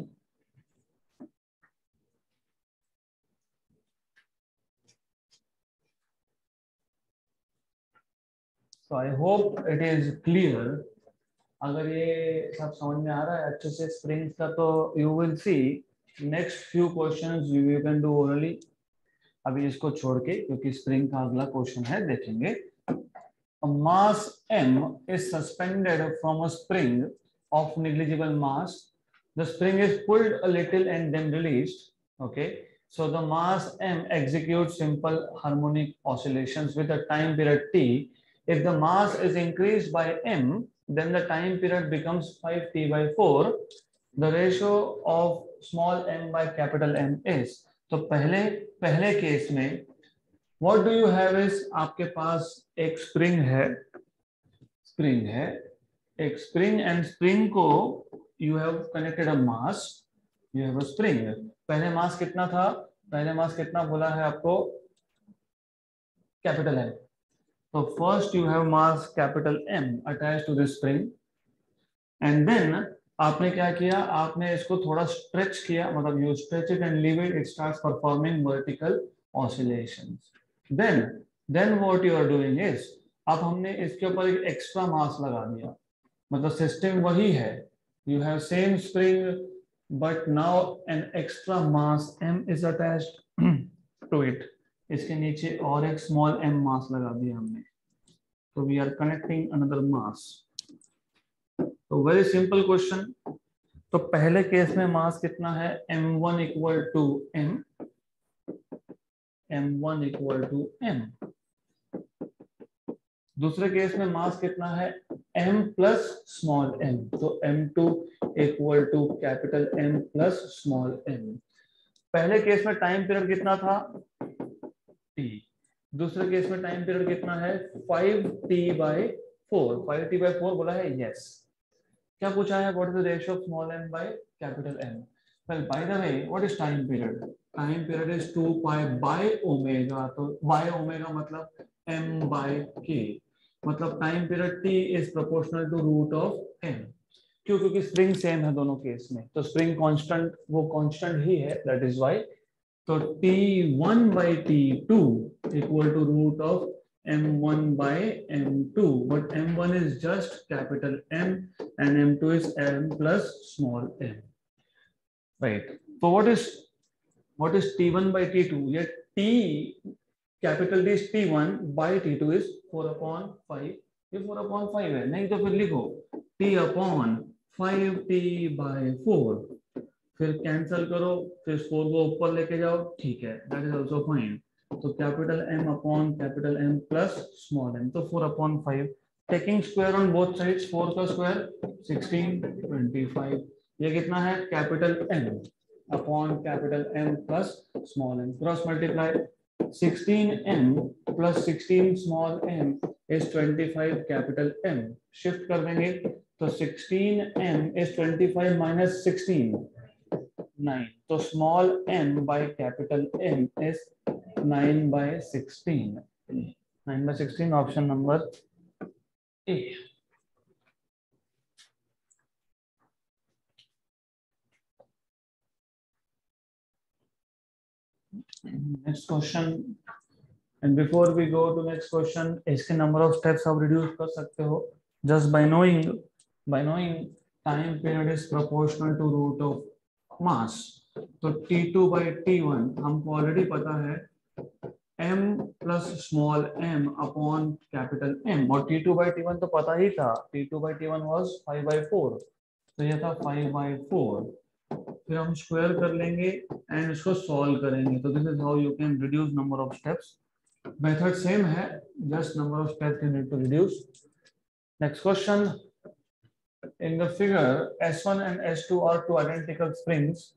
So I hope it is clear. अगर ये सब समझ में आ रहा है अच्छे से स्प्रिंग्स का, तो you will see next few questions you can do orally. अभी इसको छोड़ के, क्योंकि स्प्रिंग का अगला क्वेश्चन है, देखेंगे। A mass m is suspended from a spring of negligible mass. The spring is pulled a little and then released. Okay. So the mass m executes simple harmonic oscillations with a time period t. If the mass is increased by m, then the time period becomes 5t/4. The ratio of small m by capital M is. तो पहले case में what do you have is, आपके पास एक spring है एक spring, and spring को you have connected a mass, you have a spring. पहले मास कितना था, बोला है आपको capital M। So first you have mass capital M attached to this spring, and then आपने क्या किया, आपने इसको थोड़ा स्ट्रेच किया, मतलब you stretch it and leave it, it starts performing vertical oscillations. Then what you are doing is, अब हमने इसके ऊपर एक एक्स्ट्रा मास लगा दिया, मतलब सिस्टम वही है, you have same spring but now an extra mass M is attached to it. इसके नीचे और एक स्मॉल m मास लगा दिया हमने, तो वी आर कनेक्टिंग अनदर मास। तो वेरी सिंपल क्वेश्चन। तो पहले केस में मास कितना है, m1 इक्वल टू m। दूसरे केस में मास कितना है, m प्लस स्मॉल m, तो m2 equal to capital M plus small m। पहले केस में टाइम पीरियड कितना था t, दूसरे केस में टाइम पीरियड कितना है 5t/4, 5t/4 बोला है, यस। क्या पूछा है, what is the ratio of small m by capital M। Well by the way, what is time period, time period is 2π/ओमेगा, तो बाय ओमेगा मतलब m/k, मतलब time period t is proportional to root of m। क्यों, क्योंकि spring same है दोनों case में, तो स्प्रिंग कांस्टेंट वो कांस्टेंट ही है, दैट इज व्हाई। तो t1/t2 equal to root of m1/m2, but m1 is just capital M and m2 is m plus small m, right? So what is t1/t2, ये t capital D is t1/t2 is 4/5, ये 4/5 है, नहीं तो फिर लिखो t/5t/4, फिर cancel करो, फिर 4 को ऊपर लेके जाओ, ठीक है, दैट इज आल्सो फाइन। तो capital M upon capital M plus small m, तो 4/5, taking square on both sides, 4 का स्क्वायर 16, 25, ये कितना है, capital M upon capital M plus small m, cross multiply 16m plus 16 small m is 25 capital M. Shift कर देंगे तो 16m is 25 minus 16 9. तो small m by capital M is 9 by 16. 9 by 16 option number A. Next question. And before we go to next question, इसके number of steps आप reduce कर सकते हो just by knowing time period is proportional to root of mass. तो T2 by T1 हमको already पता है m plus small m upon capital M, और T2 by T1 तो पता ही था, T2 by T1 was 5 by 4, तो ये था 5 by 4. फिर हम स्क्वायर कर लेंगे एंड इसको सॉल्व करेंगे. तो this is how you can reduce number of steps. Method same है, just number of steps you need to reduce. Next question. In the figure S1 and S2 are two identical springs.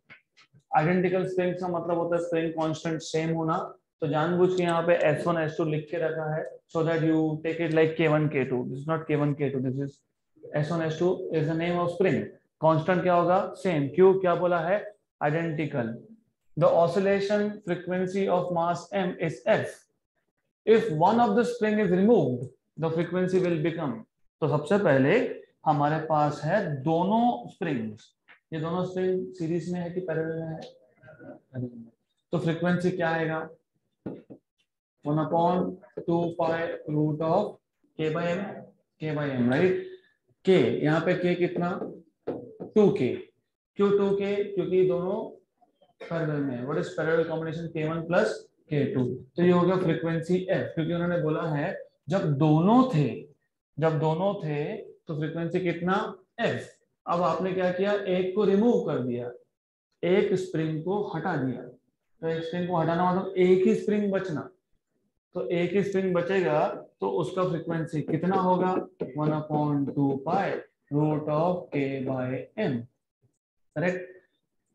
Identical springs का मतलब होता है spring constant same होना. तो जानबूझ के यहाँ पे S1 S2 लिख के रखा है so that you take it like K1 K2. This is not K1 K2, this is S1 S2 is the name of spring. Constant क्या होगा? सेम. क्यों? क्या बोला है? Identical. The oscillation frequency of mass m is f. If one of the spring is removed the frequency will become. तो सबसे पहले हमारे पास है दोनों स्प्रिंग्स. ये दोनों स्प्रिंग सीरीज में है कि पैरेलल में है? तो फ्रीक्वेंसी क्या आएगा? 1/2 pi root of k by m, right? k यहाँ पे k कितना? 2k. क्यों 2k? क्योंकि दोनों पैरेलल में है. What is parallel combination? k1 plus k2. तो ये हो गया फ्रीक्वेंसी f, क्योंकि उन्होंने बोला है जब दोनों थे तो फ्रीक्वेंसी कितना? f. अब आपने क्या किया? एक को रिमूव कर दिया, एक स्प्रिंग को हटा दिया. तो एक स्प्रिंग को हटाना मतलब एक ही स्प्रिंग बचना. तो एक ही स्प्रिंग बचेगा तो उसका फ्रीक्वेंसी कितना होगा? 1/2 pi root of k by m. Correct.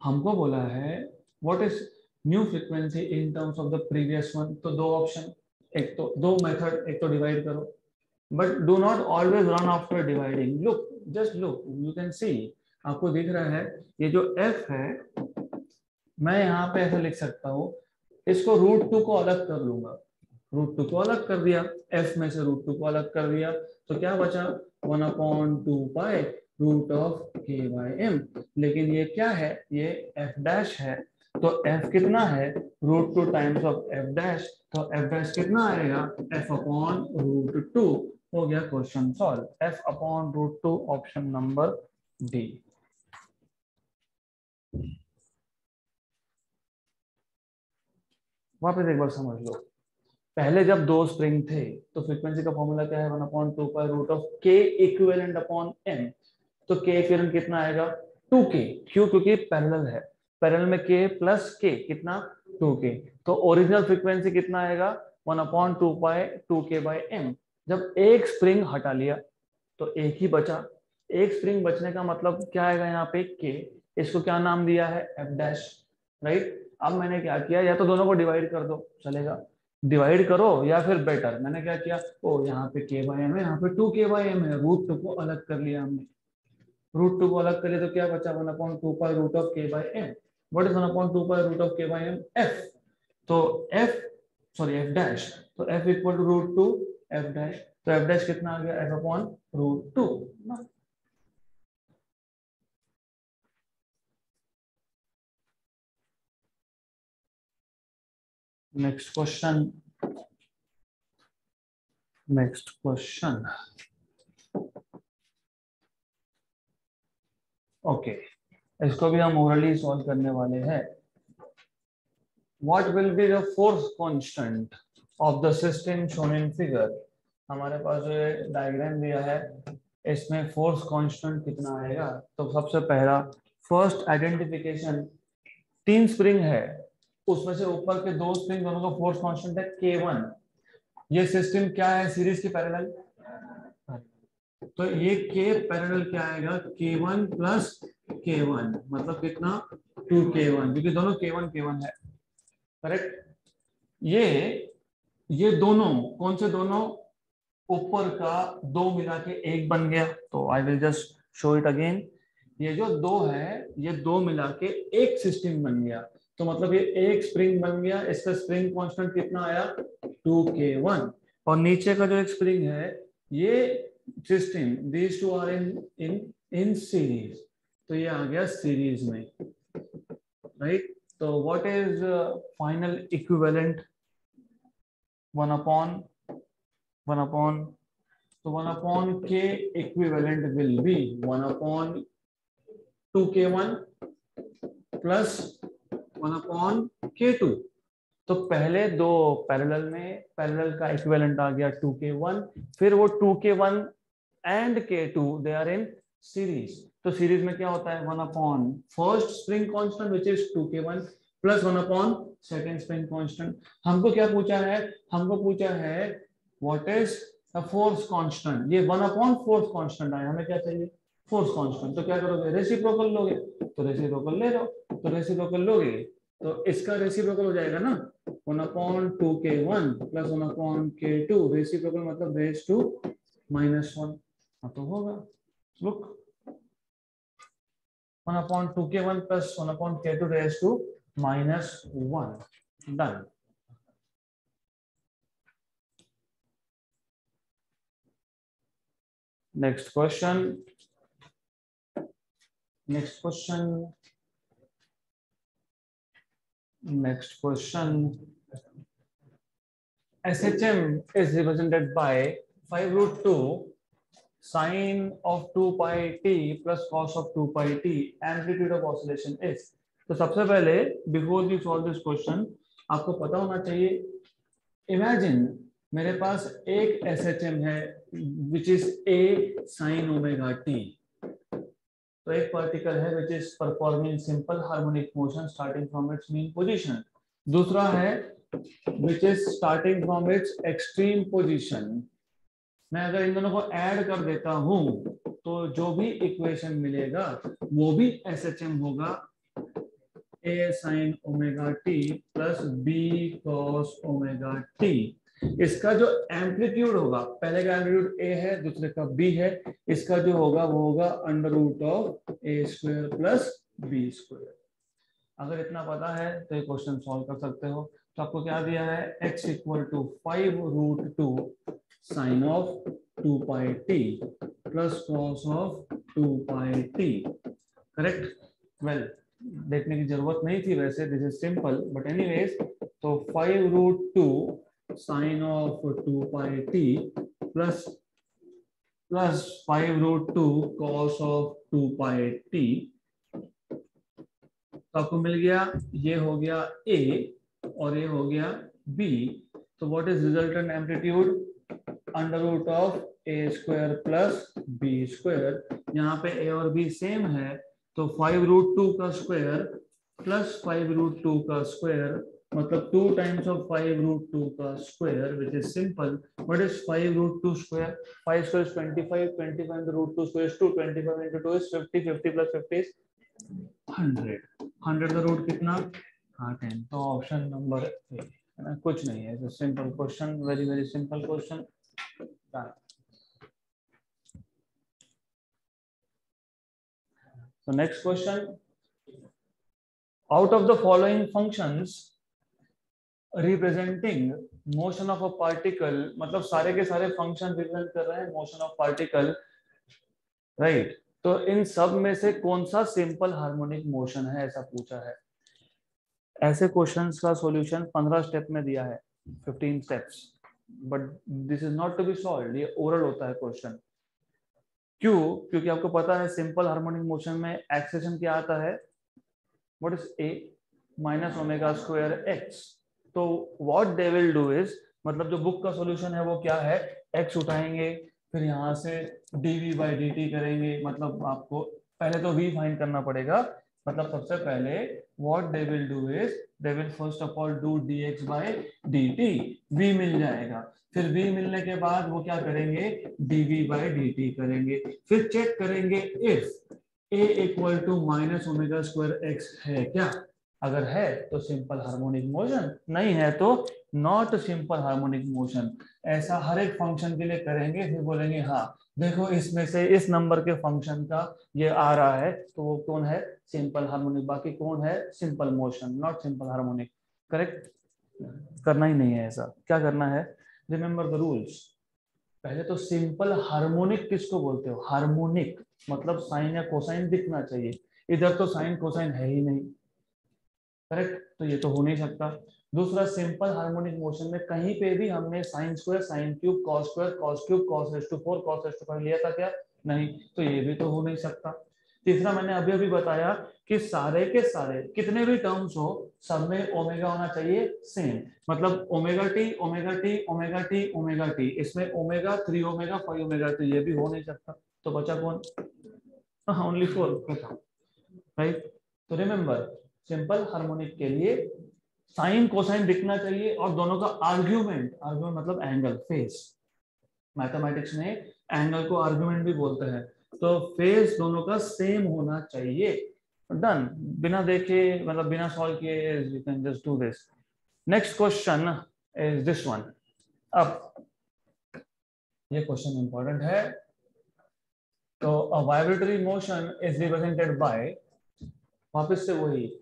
हमको बोला है what is new frequency in terms of the previous one. तो दो ऑप्शन, एक तो दो मेथड, एक तो डिवाइड करो, but do not always run after dividing. Look, just look, you can see. आपको दिख रहा है ये जो f है, मैं यहाँ पे ऐसे लिख सकता हूँ, इसको √2 को अलग कर लूंगा. √2 को अलग कर दिया, f में से √2 को अलग कर दिया, तो क्या बचा? 1/2 pi root of k by m. लेकिन ये क्या है? ये f डैश है. तो f कितना है? √2 टाइम्स ऑफ f डैश. तो f डैश कितना आएगा? f/√2. हो गया question solve. f/√2 option number D. वापस एक बार समझ लो. पहले जब दो स्प्रिंग थे तो फ्रीक्वेंसी का फॉर्मूला क्या है? 1/2 pi root of k equivalent upon m. तो k इक्विवेलेंट कितना आएगा? 2k. क्यों? क्योंकि पैरेलल है. पैरेलल में k प्लस k कितना? 2k. तो ओरिजिनल फ्रीक्वेंसी कितना आएगा? 1/2 पाई 2k by m. जब एक स्प्रिंग हटा लिया तो एक ही बचा. एक स्प्रिंग बचने का मतलब क्या आएगा? यहाँ पे k. इसको क्या नाम दिया है? f dash, right. अब मैंने क्या किया? या तो दोनों को डिवाइड कर दो, चलेगा. डिवाइड करो या फिर बेटर, मैंने क्या किया? ओ यहाँ पे k by m है, यहाँ पे 2k by m है. √2 को अलग कर लिया हमने. √2 को अलग कर लिया तो क्या बचा? 1/2 pi root of k by m. What is 1/2 pi root of k by m? f. तो f डैश. तो f equal to √2 f dash. तो f डैश कितना आ गया? f/√2. Next question. ओके, इसको भी हम ओरली सॉल्व करने वाले हैं. What will be the force constant of the system shown in figure. हमारे पास जो डायग्राम दिया है इसमें फोर्स कांस्टेंट कितना आएगा? तो सबसे पहला फर्स्ट आइडेंटिफिकेशन, 3 स्प्रिंग है, उसमें से ऊपर के 2 स्प्रिंग दोनों का फोर्स कांस्टेंट है k1. ये सिस्टम क्या है? सीरीज के पैरेलल. तो ये k पैरेलल क्या आएगा? k1 प्लस k1, मतलब कितना? 2k1, क्योंकि दोनों k1 है. करेक्ट. ये दोनों कौन से दोनों, ऊपर का दो मिला के एक बन गया, तो I will just show it again. ये जो दो है ये दो मिला के एक सिस्टम बन गया, तो मतलब ये एक स्प्रिंग बन गया। इसका स्प्रिंग कांस्टेंट कितना आया 2K1, और नीचे का जो एक स्प्रिंग है ये system, these two are in series, तो ये आ गया सीरीज में, राइट। तो what is final equivalent, 1 upon तो 1 upon K equivalent will be 1 upon 2K1 plus 1 upon K2। तो पहले दो पैरेलल में, पैरेलल का इक्विवेलेंट आ गया 2K1, फिर वो 2K1 and K2 they are in series. तो सीरीज में क्या होता है 1 upon first spring constant which is 2K1 plus 1 upon second spring constant. हमको क्या पूछा है, हमको पूछा है what is the force constant. ये 1 upon फोर्स कांस्टेंट आया, हमें क्या चाहिए फोर्स कांस्टेंट। तो क्या करोगे रेसिप्रोकल लोगे, तो रेसिप्रोकल ले लो, तो रेसिप्रोकल लोगे तो इसका रेसिप्रोकल हो जाएगा ना 1 upon 2K1 plus 1 upon K2, reciprocal मतलब रेज टू -1, तो होगा look 1 upon 2K1 plus 1 upon K2 raised to -1, done। Next question, next question, next question। SHM is represented by 5√2 sine of 2 pi t plus cos of 2 pi t, amplitude of oscillation is। तो सबसे पहले before we solve this question आपको पता होना चाहिए, imagine मेरे पास एक SHM है which is a sin omega t। तो एक पार्टिकल है which is performing simple harmonic motion starting from its mean position, दूसरा है which is starting from its extreme position. मैं अगर इन दोनों को ऐड कर देता हूं तो जो भी इक्वेशन मिलेगा वो भी SHM होगा, a sin omega t plus b cos omega t। इसका जो एम्पलीट्यूड होगा, पहले का एम्पलीट्यूड a है दूसरे का b है, इसका जो होगा वो होगा √a² प्लस b²। अगर इतना पता है तो ये क्वेश्चन सॉल्व कर सकते हो। तो आपको क्या दिया है x = 5√2 sin of 2 pi t plus cos of 2 pi t, correct. Well देखने की जरूरत नहीं थी वैसे, this is simple but anyways. तो 5√2 sin of 2 pi t plus 5√2 cos of 2 pi t, तो आपको मिल गया, ये हो गया a और ये हो गया b। तो what is resultant amplitude √a² plus b²। यहाँ पे a और b सेम है, तो 5√2 का स्क्वायर प्लस 5√2 का स्क्वायर मतलब 2 times of 5√2 का square which is simple. What is 5√2 square, 5 square is 25, 25 into √2 square is 2, 25 into 2 is 50, 50 plus 50 is 100, 100 का रूट कितना 10। तो ऑप्शन नंबर ए, कुछ नहीं है, simple question, very very simple question. So next question, out of the following functions representing motion of a particle, मतलब सारे के सारे फंक्शन रिप्रेजेंट कर रहे हैं मोशन ऑफ पार्टिकल, राइट। तो इन सब में से कौन सा सिंपल हार्मोनिक मोशन है ऐसा पूछा है। ऐसे क्वेश्चंस का सॉल्यूशन 15 स्टेप में दिया है, 15 steps, but this is not to be solved, ये ओरल होता है क्वेश्चन। क्यों, क्योंकि आपको पता है सिंपल हार्मोनिक मोशन में एक्सेलेरेशन क्या आता है, what is a minus omega square x। तो what they will do is, मतलब जो बुक का सॉल्यूशन है वो क्या है, x उठाएंगे फिर यहाँ से dv/dt करेंगे, मतलब आपको पहले तो v फाइंड करना पड़ेगा, मतलब सबसे पहले what they will do is they will first of all do dx/dt, v मिल जाएगा, फिर v मिलने के बाद वो क्या करेंगे dv/dt करेंगे, फिर चेक करेंगे if a = -omega square x है क्या, अगर है तो सिंपल हार्मोनिक मोशन, नहीं है तो नॉट सिंपल हार्मोनिक मोशन। ऐसा हर एक फंक्शन के लिए करेंगे, फिर बोलेंगे हाँ देखो इसमें से इस नंबर के फंक्शन का ये आ रहा है, तो वो कौन है, सिंपल हार्मोनिक, बाकी कौन है, simple motion, not simple harmonic. Correct, करना ही नहीं है ऐसा। क्या करना है, रिमेंबर द रूल्स। पहले तो सिंपल हार्मोनिक किसको बोलते हो, हार्मोनिक मतलब साइन या कोसाइन दिखना चाहिए, इधर तो साइन कोसाइन है ही नहीं, करेक्ट, तो ये तो हो नहीं सकता। दूसरा, सिंपल हार्मोनिक मोशन में कहीं पे भी हमने sine square sine cube cos square cos cube cos raise to 4 cos raise to 5 लिया था क्या, नहीं, तो ये भी तो हो नहीं सकता। तीसरा, मैंने अभी अभी बताया कि सारे के सारे कितने भी टर्म्स हो सब में ओमेगा होना चाहिए सेम, मतलब omega T omega T omega T omega T, इसमें ओमेगा 3 ओमेगा 5 ओमेगा, तो ये भी हो नहीं सकता। तो बचा कौन, हाँ ओनली 4, राइट। तो रिमेंबर, सिंपल हार्मोनिक के लिए साइन कोसाइन दिखना चाहिए और दोनों का आर्ग्यूमेंट, आर्ग्यूमेंट मतलब एंगल, फेस, मैथमेटिक्स में एंगल को आर्ग्यूमेंट भी बोलते हैं, तो फेस दोनों का सेम होना चाहिए। डन, बिना देखे मतलब बिना सॉल्व किए you can just do this. Next question is this one. अब ये क्वेश्चन इंपॉर्टेंट है। तो a vibratory motion is represented by, वापस से वही,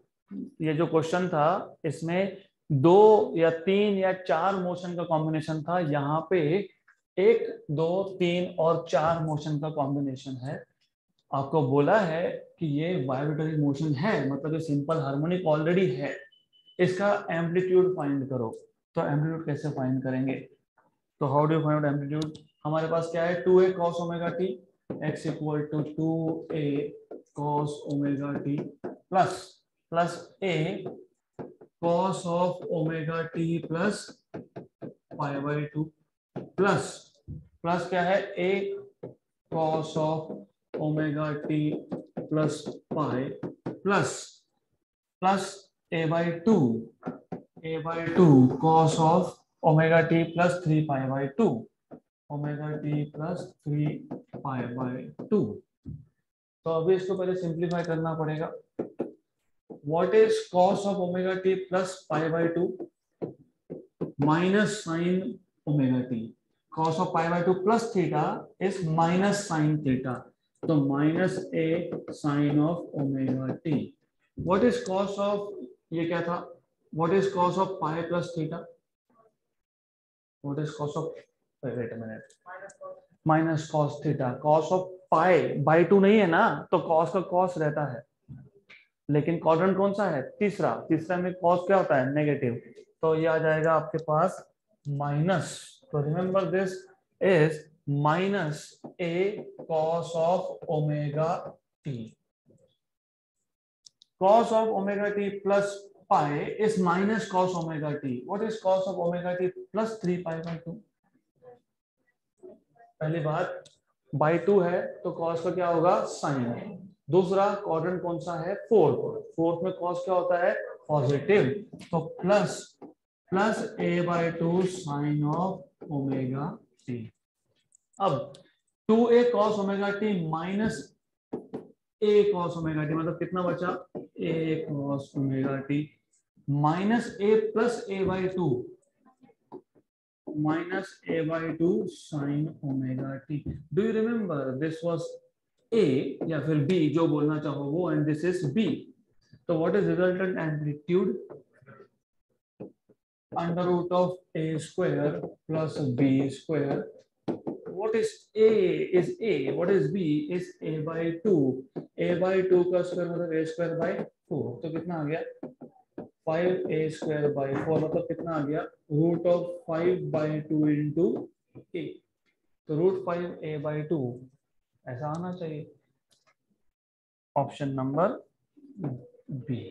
ये जो क्वेश्चन था इसमें 2 या 3 या 4 मोशन का कॉम्बिनेशन था, यहाँ पे 1 2 3 और 4 मोशन का कॉम्बिनेशन है। आपको बोला है कि ये वाइब्रेटरी मोशन है, मतलब ये सिंपल हार्मोनिक ऑलरेडी है, इसका एम्पलीट्यूड फाइंड करो। तो एम्पलीट्यूड कैसे फाइंड करेंगे, तो हाउ डू फाइंड एम्पलीट्यूड, हमारे पास क्या है, 2a cos omega t x equal to 2a cos omega t plus plus a cos of omega t plus pi by 2 plus plus क्या है, a cos of omega t plus pi plus plus a by 2 cos of omega t plus 3 pi by 2 omega t plus 3 pi by 2। तो अभी इसको पहले simplify करना पड़ेगा। What is cos of omega t plus pi by 2 minus sine omega T, cos of pi by 2 plus theta is minus sine theta, तो minus A sine of omega T. What is cos of, ये क्या था, what is cos of pi plus theta, what is cos of, wait a minute, minus cos theta, cos of pi by 2 नहीं है ना, तो cos का cos रहता है, लेकिन क्वाड्रेंट कौन सा है, तीसरा, तीसरा में कॉस क्या होता है, नेगेटिव, तो ये आ जाएगा आपके पास माइनस, तो remember this is minus A cos of omega T, cos of omega t plus pi is minus cos omega t. What is cos of omega t plus 3 pi by 2? पहली बात by 2 है तो cos का क्या होगा, sign. दूसरा quadrant कौन सा है, फोर्थ, फोर्थ में cos क्या होता है, पॉजिटिव, तो plus plus a by 2 sine of omega t. अब 2a cos omega t minus a cos omega t, मतलब कितना बचा, a cos omega t minus a plus a by 2 minus a by 2 sin omega t. Do you remember this was a या फिर b, जो बोलना चाहो वो, and this is b. So what is resultant amplitude, under root of a square plus b square. What is a is a, what is b is a by 2, a by 2 का square मतलब a square by 4, तो कितना आ गया 5a square by 4, मतलब कितना आ गया, root of 5 by 2 into a, तो रूट 5a by 2 ऐसा आना चाहिए, ऑप्शन नंबर बी।